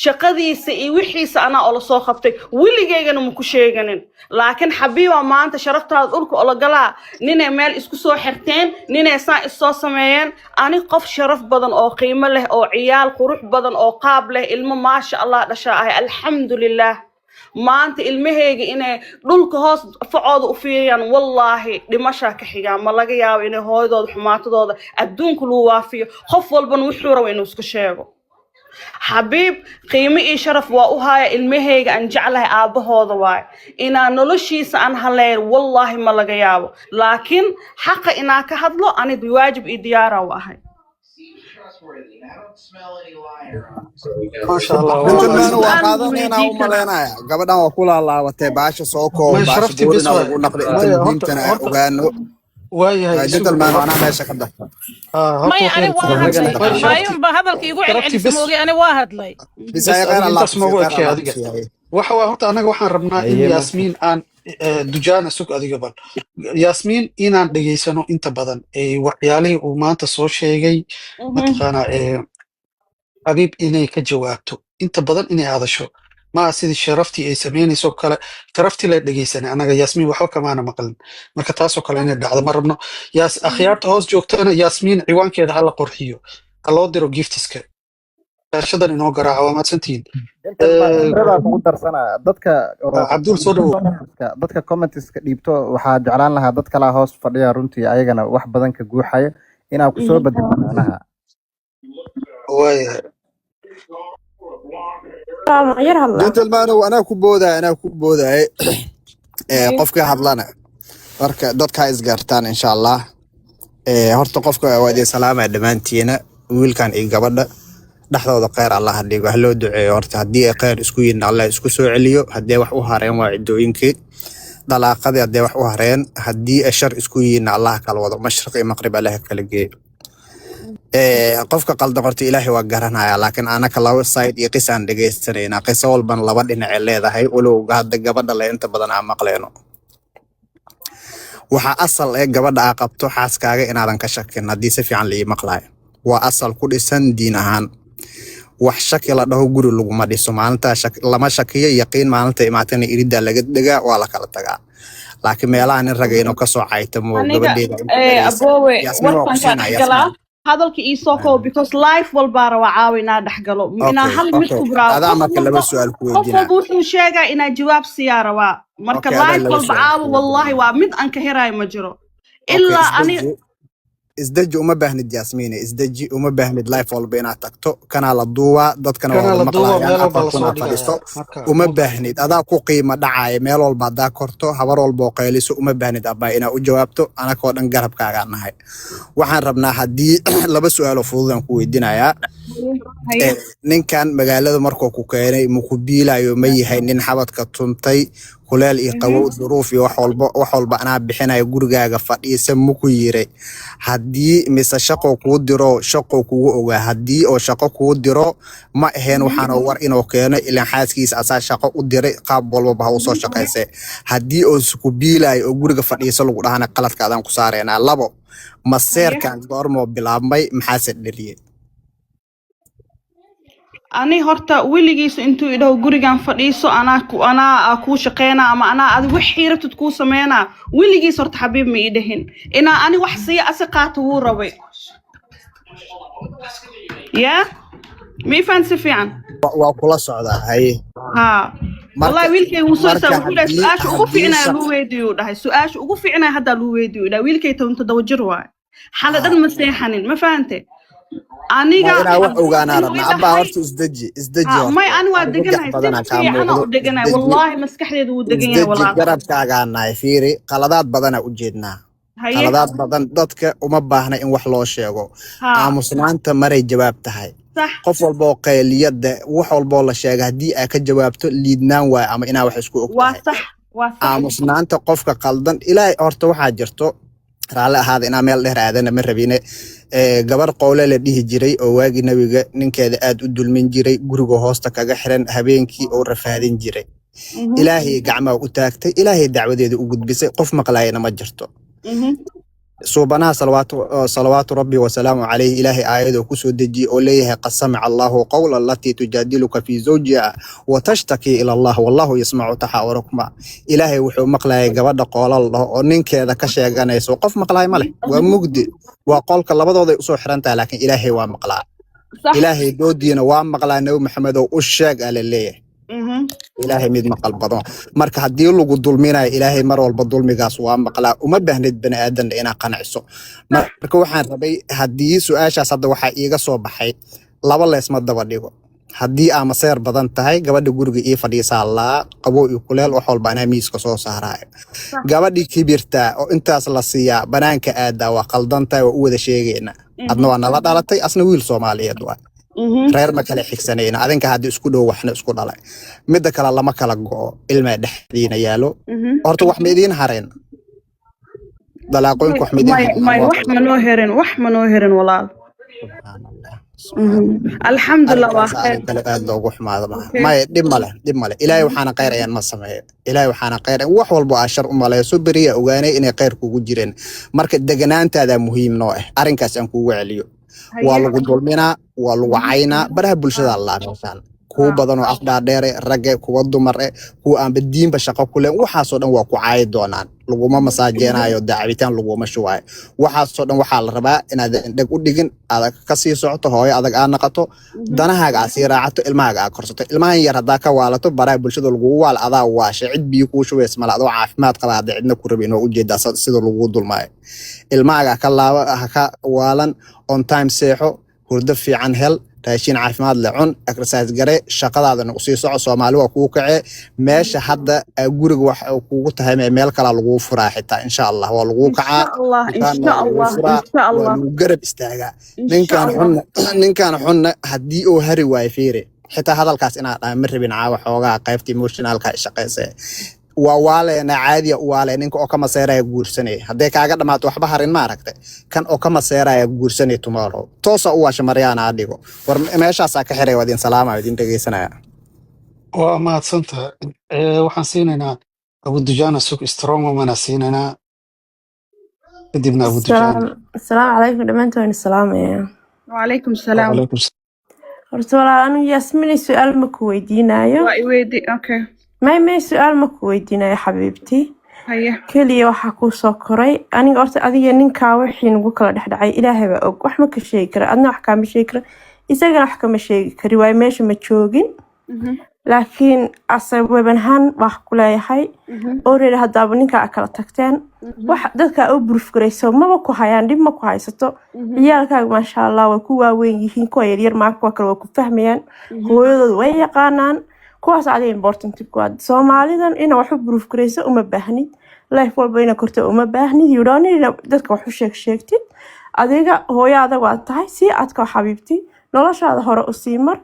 shaqadiisa iyo wixiisa anaa oo la soo qabtay weligeygana ma ku sheeganin laakiin xabiiba maanta sharaftaada dhulka oo la galaa ninay meel isku soo xirteen ninay saan issoo sameeyeen ani qof sharaf badan oo qiimo leh oo ciyaal qurux badan oo qaab leh ilmo maasha allah dhashaa ahay alxamdulilah maanta ilmaheyga inay dhulka hoos facooda u fiiriyaan wallaahi dhimashaa ka xigaa ma laga yaabo inay hooyadooda xumaatadooda adduunka luu waafiyo qof walbana wuxuu rabo inuu iska sheego xabiib qiimo iyo sharaf waa u haya ilmaheyga aan jeclahay aabahooda waaye inaa noloshiisa aan haleyn wallaahi ma laga yaabo laakiin xaqa inaa ka hadlo ani waajib iyo diyaara u ahay maasha allah gentleman waa aan qaadanaynaa u weydiin karaa malaynaya gabadhan waa ku laalaabatay baasha soo koob may baasha sharaftii bes boodina waay lagu naqday inta maya horta muhiimtana horta ogaano waayahay sug gentleman horta anaa meesha ka darta horta ماي أنا waxay واحد may لي sharaftii بايم بهذا الكيقول sharaftii على bes سموجي أنا واحد لي bis bes ay qeyr adiga allah intaas ku noogu siiyo qeyr ekee allah ku adiga siiyaye waxa waa horta anaga waxaan rabnaa in أيما yaasmiin aan dujaana sug adiga bal yaasmiin inaan dhegaysano inta badan waxyaalihii uu maanta soo sheegay mataqaanaa xabiib inay ka jawaabto inta badan inay hadasho maa sidii sharaftii ay samaynayso kale sharaftii la dhegaysanay anaga yaasmiin waxba kamaana maqlin marka taasoo kale inay dhacdo ma rabno akhyaarta hoos joogtana yaasmiin ciwaankeeda hala qorxiyo ha loo diro giftiska shaashadan inoo garaaca waa mahadsantihiin fikradaa kugu darsanaya dadka cabdul soo dhawow dadka commentiska dhiibto waxaa jeclaan lahaa dad kalaa hoos fadhiya runtii ayagana wax badan ka guuxaya inaa kusoo bedelo macnaha waayahay غير هلا gentleman anaa ku boodaya qofka hadlana marka dadka isgaartaan insha allah horta qofka waa idin salaamaya dhammaantiina wiilkan iyo gabadha dhexdooda kheyr allah ha dhigo ha loo duceeyo horta haddii ay kheyr isku yihiin allah isku soo celiyo haddii wax u hareen waa ciddooyinkii dalaaqadii haddii wax u hareen haddii ay shar isku yihiin allah kala wado mashriq iyo maqrib allah kala geeyo qofka qaldan horta ilaahay waa garanaya laakiin anaka laba side iyo qisaan dhegaysanayna qiso walban laba dhinac ay leedahay walow hadda gabadha le inta badan aan maqleyno waxaa asal ee gabadha aa qabto xaaskaaga inaadan ka shakin haddii si fiican la ii maqlaayo waa asal ku dhisan diin ahaan wax shaki la dhaho guri laguma dhiso maalintaa lama shakiyo yaqiin maalinta imaatana iridaa laga degaa waa la kala tagaa laakiin meelaha nin raga inuu kasoo caytamo aniga gabadheeda aboowe Yasmin waa warkan kaa kusiinaa dhexgalaa Yasmin hadalka ii soo koob because life walbaa rabaa caawa inaa dhexgalo inaa okay hal mid okay ku biraawo adaa marka laba su'aal ku qof weydiinaa walba wuxuu sheegaa inaa jawaab siyaa rabaa marka okay adaa life laba walba su'aal caawa ku wallahi weydiinaa waa mid aan ka herayo ma jiro okay ilaa ani isdeji uma baahnid Yasmin isdeji uma baahnid life walba inaad tagto kana la duubaa dadkana waa kana wada la duuba maqlayaan meel walba afar la kun soo aad fadhiisto dhigaya marka uma baahnid adaa ku qiimo dhacaya meel walba hadaa korto habar walba oo qayliso uma baahnid abaa inaa u jawaabto anakoo dhan garabkaagaa nahay waxaan rabnaa haddii laba su'aal oo fudud aan ku weydiinayaa haye ninkan magaalada markuu ku keenay muku biilayo ma yahay nin xabadka tuntay kuleel iyo qabow duruuf iyo wax walba anaa bixinayo gurigaaga fadhiisa muku yiri haddii mise shaqo kuu diro shaqo kugu ogaa haddii oo shaqo kuu diro ma ahayn waxaan war inuu keeno ilaan xaaskiisa asaa shaqo u diray qaab walba ha u soo shaqaysay haddii oo isku biilayo oo guriga fadhiisa lagu dhahana qaladkaadaan ku saareynaa labo maseerkan goormoo bilaabmay maxaase dhaliyay ani horta weligiisa intuu idhaho gurigan fadhiiso anaa kuu shaqeynaa ama anaa adi wixii rabtid kuu sameynaa weligiis horta xabiib ma ii dhahin inaa ani wax siiya asi qaato wuu rabay yaa ma ii fahan si fiican waa kula socdaa haye ها والله marka ويلكي وصل marka سوى haddii سؤال ugu haddii fiicnaa shaq loo weydiiyo dhahay su'aasha ugu fiicnaa hadda loo weydiiyo dhahay wiilkay toonta dawajir waay xaladan ma seexanin ma fahante ma aniga inaa wax ogaanaa inuu rabnaa abaa dhahay horta isdeji ha horta may ani waa argagax deganahay si badanaa kaa fiican muuqdo u deganahay isdeji wallahi maskaxdeedu wuu degan yahay isdeji walaal garabkaagaa nahay fiiri qaladaad badanaa u jeednaa haye qaladaad badan dadka uma baahna in wax loo sheego ha aamusnaanta maray jawaab tahay صح qof walboo qayliyada wax walboo la sheega haddii aa ka jawaabto liidnaan waay ama inaa wax isku og tahay وصح وصح aamusnaanta qofka qaldan ilaahay horta waxaa jirto raalli ahaada inaa meel dheer aadana ma rabine gabar qowle la dhihi jiray oo waagii nabiga ninkeeda aad u dulmin jiray guriga hoosta kaga xiran habeenkii oo rafaadin jiray ilaahay gacmaa u taagtay ilaahay dacwadeeda u gudbisay qof maqlaayana ma jirto suubanaha salawaatu rabbi wasalaamu calayhi ilaahay aayadoo kusoo dejiyey oo leeyahay qad samica allahu qawla allatii tujaadiluka fii zawjiha wa tashtakii ila allah wallahu yasmacu taxaawurakuma ilaahay wuxuu maqlayay gabadha qoolal dhaho oo ninkeeda ka sheeganayso qof maqlaay ma leh waa mugdi waa qolka labadooday usoo xiran tahay laakiin ilaahay waa maqlaa صح ilaahay doodiina waa maqlaa nabi maxamedow u sheeg aa la leeyahay ilaahay mid maqal badan marka haddii lagu dulminayo ilaahay mar walba dulmigaas waa maqlaa uma baahnid bani aadan inaa qanciso marka waxaan rabay haddii su-aashaas hadda waxaa iiga soo baxay laba leesma daba dhigo haddii aa maseer badan tahay gabadha guriga ii fadhiisaa laa qabow iyo kuleel wax walba anaa miiska soo saaraayo gabadhii kibirtaa oo intaas la siiyaa banaanka aadaa waa qaldan tahay waa u wada sheegayna adna waa nala dhalatay asna wiil soomaaliyeed waa reer ma kala xigsanayna adinka hadda isku dhow waxna isku dhalay midda kale lama kala go'o ilmaa dhexdiina yaalo horta wax ma idiin hareen dalaaqooyinka wax ma idiin hareen ما wax ma noo herin walaal الحمد لله واخير kale aad loogu xumaado maya dhib male ilaahay waxaana khayr ayaan ma sameeyo ilaahay waxaana khayr wax walba aa shar u maleyso beriya ogaanay inay khayr kugu jireen marka deganaantaada muhiim noo ah arrinkaas aan kugu celiyo waa lagu dulminaa waa lagu caynaa baraha bulshada allah meeshaan kuwa badan oo afdhaadheere ragge kuwa dumar kuwa aanba diinba shaqo ku leen waxaasoo dhan waa ku caayi doonaan laguma masaajeenaayo daacabitaan laguma shuwaayo waxaasoo dhan waxaa la rabaa inaad indheg u dhigin adag ka sii socoto hooyo adag aa naqato danahaaga aa sii raacato ilmahaaga aa korsato ilmahan yar haddaa ka waalato baraha bulshada lagugu waal adaa waashe cid biyo kuu shubays mala adoo caafimaad qaba hadda cidna ku rabin oo ujeedaa sida lagugu dulmaayo ilmahaaga ka laaba ha ka waalan on time seexo hurdo fiican hel raashin caafimaad leh cun exercise gare shaqadaadana usii soco Soomaali waa kugu kacee meesha hadda guriga wax kugu tahay meel kale lagu furaa xitaa insha Allah waa lagu kacaa insha Allah lagu garab istaagaa ninkan xunna haddii uu hari waay fiire xitaa hadalkaas inaad ma rabin caawa xoogaa qaybta emotionalka shaqeysay waaleena caadiya waale ninka oo kama seeraya guursanay hadday kaaga dhamaato waxba harin ma aragtay kan oo kama seeraya guursanay tomorrow toosa u waasha Mariana adigo war meeshaas ka xiray wadin salaama idin dhageysanaya waa mahadsantahay waxaan siinaynaa Abu Dujana Suk Strong mana siinaynaa kadibna Abu Dujaana. السلام عليكم دمانتوين السلام يا وعليكم السلام. Wacalaykum salaam. horta walaal anigu Yasmin su'aal ma ku weydiinayo وإيدي أوكي may su'aal ma ku weydiinayo xabiibti هيا kaliya waxa ku soo koray aniga horta adiga ninka wixii nagu kala dhaxdhacay Ilaahay baa og wax ma ka sheegi kara adna wax ka ma sheegi kara isagana wax kama sheegi kari way meesha ma joogin laakiin asababan wax ku leeyahay already hadaba ninka kala tagteen wax dadka u burfgarayso maba ku hayaan dib ma ku haysato ciyaalkaaga ma sha Allah way ku waaweyn yihiin kuwa yaryar ma kuwa kale way ku fahmayaan hooyadoodu way yaqaanaan kuwaas aad important ku ah Soomaalidan in wax u burfgarayso uma baahnid life walba ina korto uma baahnid you don't need dadka wax u sheegtid adiga hooyada waa tahay si adka xabiibti noloshaada hore u sii mar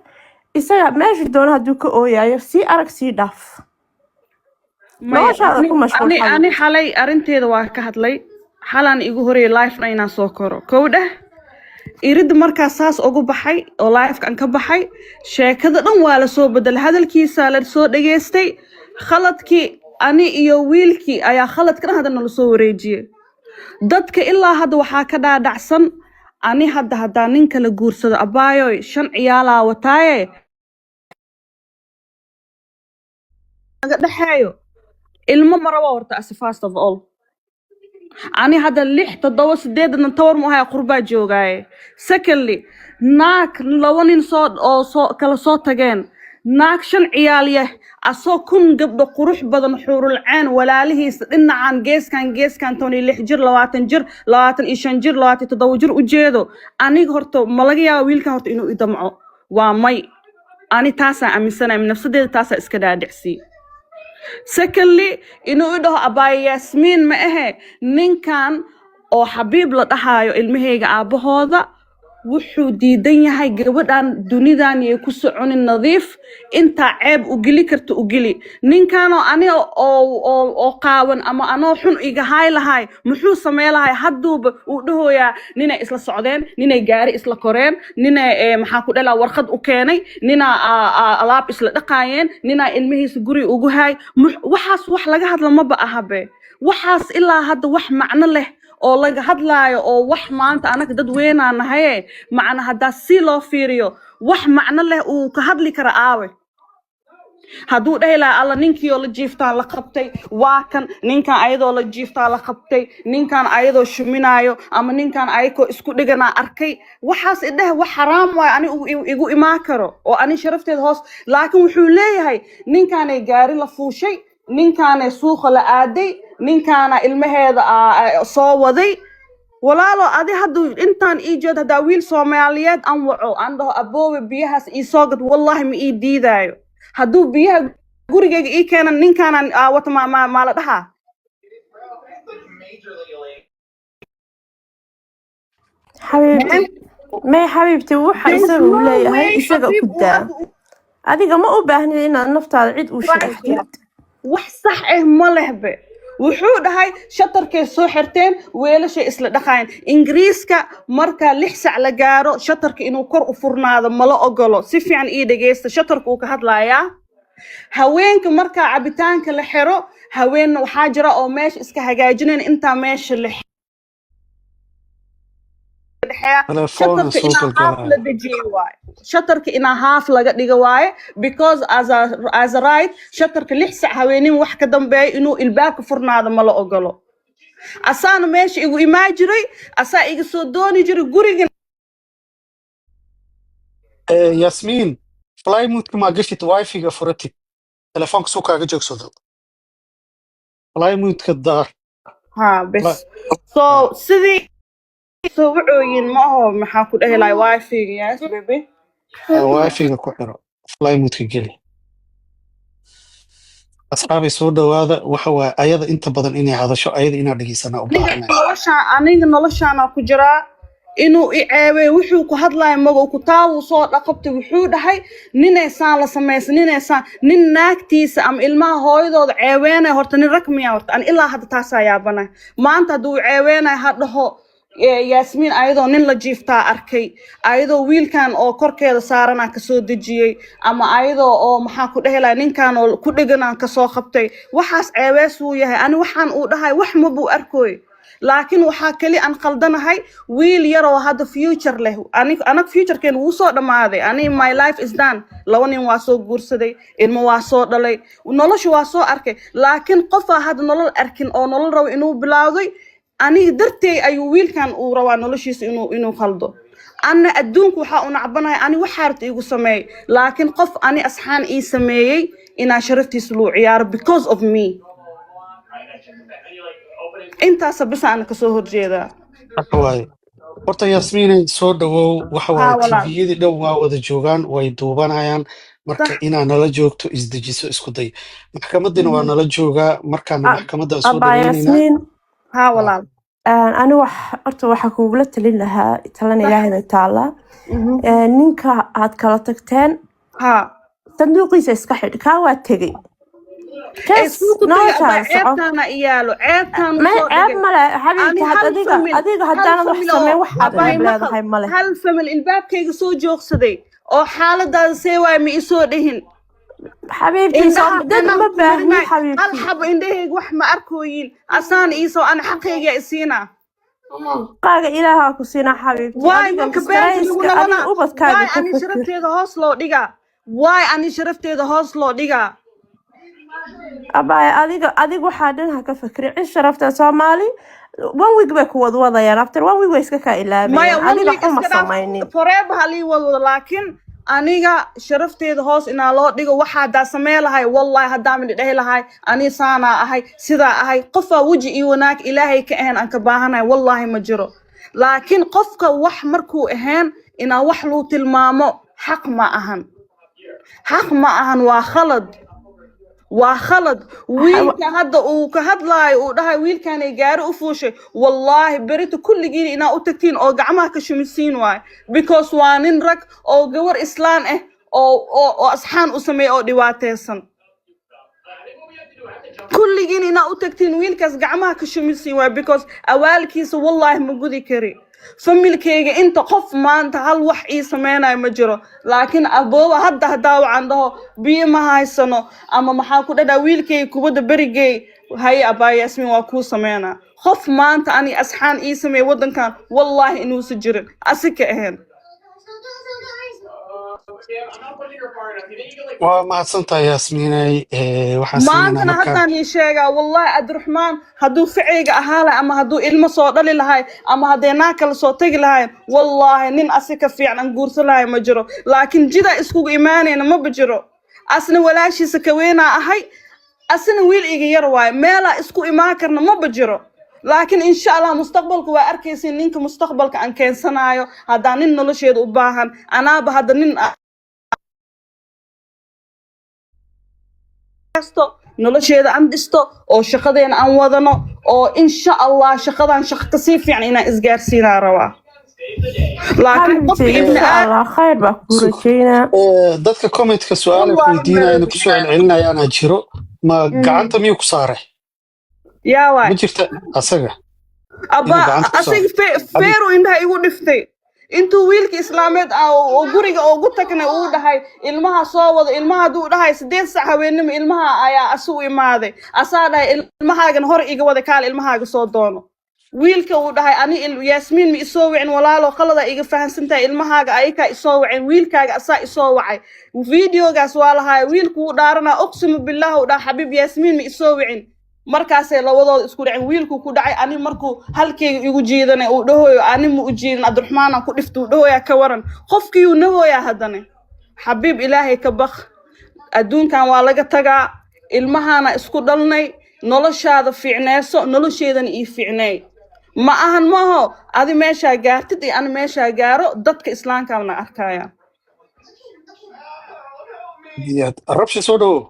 isaga meesha doona haduu ka ooyayo si arag si dhaaf noloshaada ku mashquul أنا حالي أرنتي ذا كهدلي حالان يجوهري لايف نينا سوكرو كوده يرد مركز ساس أجو بحي أو لايف كان كبحي شيء كذا نوال سو بدل هذا الكيس على سو دقيستي خلط كي أنا يويل كي أيا خلط كنا هذا نلصو ريجي dadka ilaa hadda waxaa ka dhaadhacsan ani hadda ninka la guursado abaayo 5 ciyaala wataaye naga dhaxeeyo ilmo maraba horta as first of all ani hadda 6 7 8 tawar mu ahay qurbaa joogaaye secondly naag laba nin soo kala soo tageen naag 5 ciyaal yah asoo kun gabdho qurux badan xurul caan walaalihiis dhinacaan geeskan 16 jir 20 jir 25 jir 27 jir u jeedo aniga horta ma laga yaabo wiilkan horta inuu idamco waa may ani taasa aaminsanay nafsadeeda taasa iska dhaadhicsi secondly inuu dhaho abay Yasmin ma ahe ninkan oo xabiib la dhahayo ilmahayga aabahooda wuxuu diidan yahay gabadhan dunidan ay ku soconin nadiif inta ceeb u gili karto u gili ninkan oo ani oo qaawan ama anoo xun iga hay lahay muxuu sameelahay haduuba uu dhahoya ninay isla socdeen ninay gaari isla koreen ninay maxaa ku dhalaa warqad u keenay nina alaab isla dhaqaayeen nina ilmihiisa guri ugu hay waxaas wax laga hadla ma ba ahabe waxaas ilaa hadda wax macno leh oo laga hadlaayo oo wax maanta anaga dad weenaanahay macna hada si loo fiiriyo wax macno leh uu ka hadli kara aawe haduu dhaylaa alla ninkii oo la jiiftaa la qabtay waa kan ninkan ayadoo la jiiftaa la qabtay ninkan ayadoo shuminaayo ama ninkan ayako isku dhigana arkay waxaas idhaah wax xaraam waay ani igu imaa karo oo ani sharafteed hoos laakiin wuxuu leeyahay ninkan ay gaari la fuushay ninkan ay suuqa la aaday ninkaana ilmaheeda soo waday walaalo adi haduu intaan iijeed hadaa wiil Soomaaliyeed aan waco aan dhaho aboowe biyahaas ii soo gad wallahi ma ii diidaayo haduu biyaha gurigeyga ii keenan ninkaan wata ma la dhahaa xabiibti waxa isagu leeyahay isaga ku daa adiga ma u baahnid inaad naftaada cid u sharaxdid wax sax ah ma lehbe wuxuu dhahay shatarkay soo xirteen weelashay isla dhaqayn ingiriiska marka 6 sac la gaaro shatarka inuu kor u furnaado ma la ogolo si fiican ii dhageysta shatarku uu ka hadlayaa haweenka marka cabitaanka la xiro haween waxa jira oo meesha iska hagaajineen inta meesha la shatarka ina half laga dhigo waaye because as a right shatarka 6 sac haweenin wax ka dambeeyo inuu ilbaabka furnaado ma la ogolo asana meesha igu imaajiray asa iga soo dooni jiray guriga Yasmin Plymouth ma gashit wifi ga furatid telefoonka soo kaaga joogsado Plymouth ka daar ha bas so sidii soo wuxooyin ma aha maxaa ku dhahay wifi ga yes baby wifi ga ku xiro Plymouth ka gali asxaabi soo dhawaada waxa waa ayada inta badan inay hadasho ayada inaad dhageysana u baahanay aniga noloshaana ku jira inuu i ceebay wuxuu ku hadlaay magow ku taawu soo dhaqabtay wuxuu dhahay ninaysan la sameeysan ninaysan nin naagtiisa am ilmaha hooyadooda ceeweena horta nin rakmiya horta an ilaa hadda taas ayaabana maanta haduu ceeweena hadho Yasmin ayadoo nin la jiiftaa arkay ayadoo wiilkan oo korkeeda saarana ka soo dajiyay ama ayadoo oo maxaa ku dhahelay ninkan oo ku dhiganaan ka soo qabtay waxaas ceebees uu yahay ani waxaan uu dhahay wax ma buu arkooy laakiin waxaa kali aan qaldanahay wiil yaroo hadda future leh anag futurekeen wuu soo dhammaaday ani my life is done laba nin waa soo guursaday ilmo waa soo dhalay nolosha waa soo arkay laakiin qofaa hadda nolol arkin oo nolol rabo inuu bilaawday aniga dartey ayuu wiilkan uu rabaa noloshiisa inuu qaldo أنا أدونك وحا أنعبناي أنا وحارت إيقو سماي لكن قف أنا أصحان إي سمايي إنا شرفتي سلو عيار because of me إنتا سبسا أنا كسوهر جيدا waay horta yaasmiinay soo dhawow waxa waaye ولا tviyadii dhan waa wada joogaan way duubanayaan marka صح inaa nala joogto isdejiso isku day maxkamadina waa nala joogaa markaana maxkamadda soo أبا dhaweynaynaa ياسمين ها Ah, ولا أنا horta waxaa kugula talin lahaa talan صح ilaahay bay taallaa ninka aad kala tagteen ها sanduuqiisa iska xidh kaa waa tegey إيه jas سوكو تغي أبا noloshaada soco عيبتانا إيالو عيبتانا ma وصور ceeb دقي male xabiibti أنا had هل فمل adiga هل haddaanad wax فمل sameyn أو waxaad أباي ceeb مقل leedahay male هل فمل الباب كي سو جوغ صدي أو حالة دا سيواي مي إسو دهن xabiibtii indhaha dad anaa ma ku baahni marinay hal xabiibtii xabo indhahayga wax ma arkooyin asaan iisoo ana xaqayga isiina qaaga ilaahaa ku siinaa xabiibtii waay adiga marka beenta lagu strayska nabana adiga ubadkaaga waay ka ani fakir sharafteeda hoos loo dhigaa waay ani sharafteeda hoos loo dhigaa abaaye adiga waxaa dhan ha ka fakri cid sharafta soomaali one week bay ku wadwadayaan after one week way iska kaa maya ilaabayaan one adiga week xuma iska dhaaf samaynin forever halii wadwado laakiin aniga sharafteeda hoos inaa loo dhigo waxaa daa samee lahay wallahi haddaa midhi dhahi lahay ani saanaa ahay sidaa ahay qofaa weji iyo wanaag ilaahay ka ahayn aan ka baahanahay wallahi ma jiro laakiin qofka wax markuu ahayn inaa wax luu tilmaamo xaq ma ahan waa khalad وخلد ويلك هذا وكهاد لاي وده ويل كان يجاري أفوشه والله بريت كل جيل إنا أتكتين أو جماعة كشمسين واي because وانين رك أو جور إسلام أو أصحان أسمي أو دواتيسن كل جيل إنا أتكتين ويل كاس جماعة كشمسين واي because أول كيس والله موجودي كري فملكيga inta qof maanta hal wax ii sameynay ma jiro laakiin abooba hadda hadaaw candaho biyo ma haysano ama maxaa ku dhadhaa wiilkay kubada berigay hay abaa yaasmin waa kuu sameynaa qof maanta ani asxaan ii sameey wadankan wallahi inuusan jirin asika ahayn waa mahadsantahay yaasmiinay waxaan siinaynaa maantana markaan haddaan ii sheegaa wallahi abdiraxmaan hadduu ficayga ahaa lahay ama hadduu ilmo soo dhali lahay ama hadday naag kale soo tegi lahayn wallahi nin asika fiican guursan lahay ma jiro laakiin jida iskugu imaanayna maba jiro asna walaashiisa kaweynaa ahay asna wiil iga yar waaye meelaa isku imaan karna maba jiro laakiin insha allah mustaqbalka waa arkaysiin ninka mustaqbalka aan keensanaayo haddaan nin nolosheeda u baahan anaaba hadda nin nolosheeda aan dhisto oo shaqadeena aan wadano oo insha allah shaqadan shaqo kasii fiican inaan isgaarsiinaa rabaa laakiin qofka xabiibtii ibni insha allah khayr baa ku rajeynaa dadka commentka su-aal ay weydiinayaan kusoo celcelinayaana jiro ma gacanta miyuu ku saaray yaa ma waay jirta asaga abba inuu gacanta ku saaray asiga Abi- feeru indhaha igu dhiftay intuu wiilka islaameed ah oo guriga ugu tagnay uu dhahay ilmaha soo wado ilmaha hadduu dhahay 8 sac haweenimo ilmaha ayaa asu imaaday asaa dhahay ilmahaagan hor iga wada kaal ilmahaaga soo doono wiilka uu dhahay ani yaasmiin ma isoo wicin walaalo qalada iga fahansantahay ilmahaaga ayakaa isoo wacin wiilkaaga asaa isoo wacay videogaas waa lahaay wiilku uu dhaaranaa uqsimu billah uu dhaha xabiib yaasmiin ma isoo wicin markaasay labadooda isku dhaceen wiilku ku dhacay ani markuu halkeyga igu jiidanay uu dhahooyo ani ma u jiidin abdiraxmaan ku dhifta uu dhahooyaa ka waran qofkii uu nahooyaa haddana xabiib ilaahay ka baq adduunkan waa laga tagaa ilmahaana isku dhalnay noloshaada fiicneyso nolosheedana ii fiicneey ma ahan maaho adi meeshaa gaartid iyo ani meeshaa gaaro dadka islaamkaana arkaya rabshi soo dhawow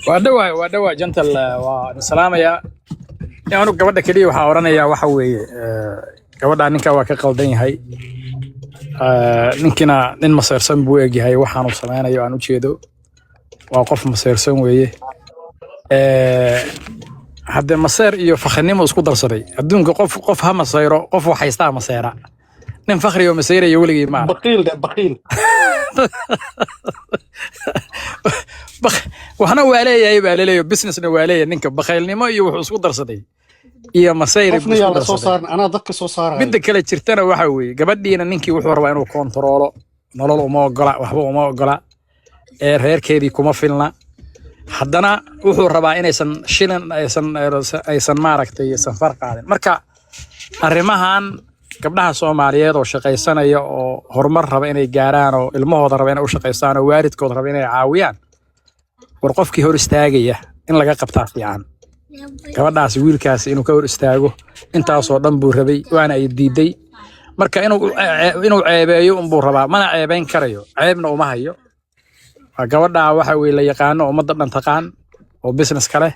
waa dhawaa jantal waa salaamaya anu gabadha kaliya waxaa oranayaa waxa weeye gabadha ninka waa ka qaldan yahay ninkina nin maseersan buu egyahay waxaanu samaynayo aan u jeedo waa qof maseersan weeye haddee maseer iyo fakrinimo isku darsaday adduunka qof ha maseyro qof wax haystaa maseera nin fakri oo maseyraya weligii ma arag baqiil de baqiil waxna waa leeyahay baa laleeyahay businessna waa leeyahay ninka bakaylnimo iyo wuxuu isku darsaday iyo masayr qofna yaa la soo saaran anaa dadka soo saaraya midda kale jirtana waxa weeye gabadhiina ninkii wuxuu rabaa inuu kontaroolo nolol uma ogola waxba uma ogola ee reerkeedii kuma filna haddana wuxuu rabaa inaysan shilin aysan maaragtay aysan farqaadin marka arrimahan gabdhaha Soomaaliyeed oo shaqaysanaya oo horumar raba inay gaaraan oo ilmahooda raba inay u shaqaystaan oo waalidkooda raba inay caawiyaan war qofkii hor istaagaya in laga qabtaa fiican gabadhaas wiilkaas inuu ka hor istaago intaas oo dhan buu rabay waana ay diiday marka inuu ceebeeyo buu rabaa mana ceebeyn karayo ceebna uma hayo gabadha waxa weey la yaqaan oo ummadda dhan taqaan oo business kale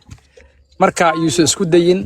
marka yuusan isku dayin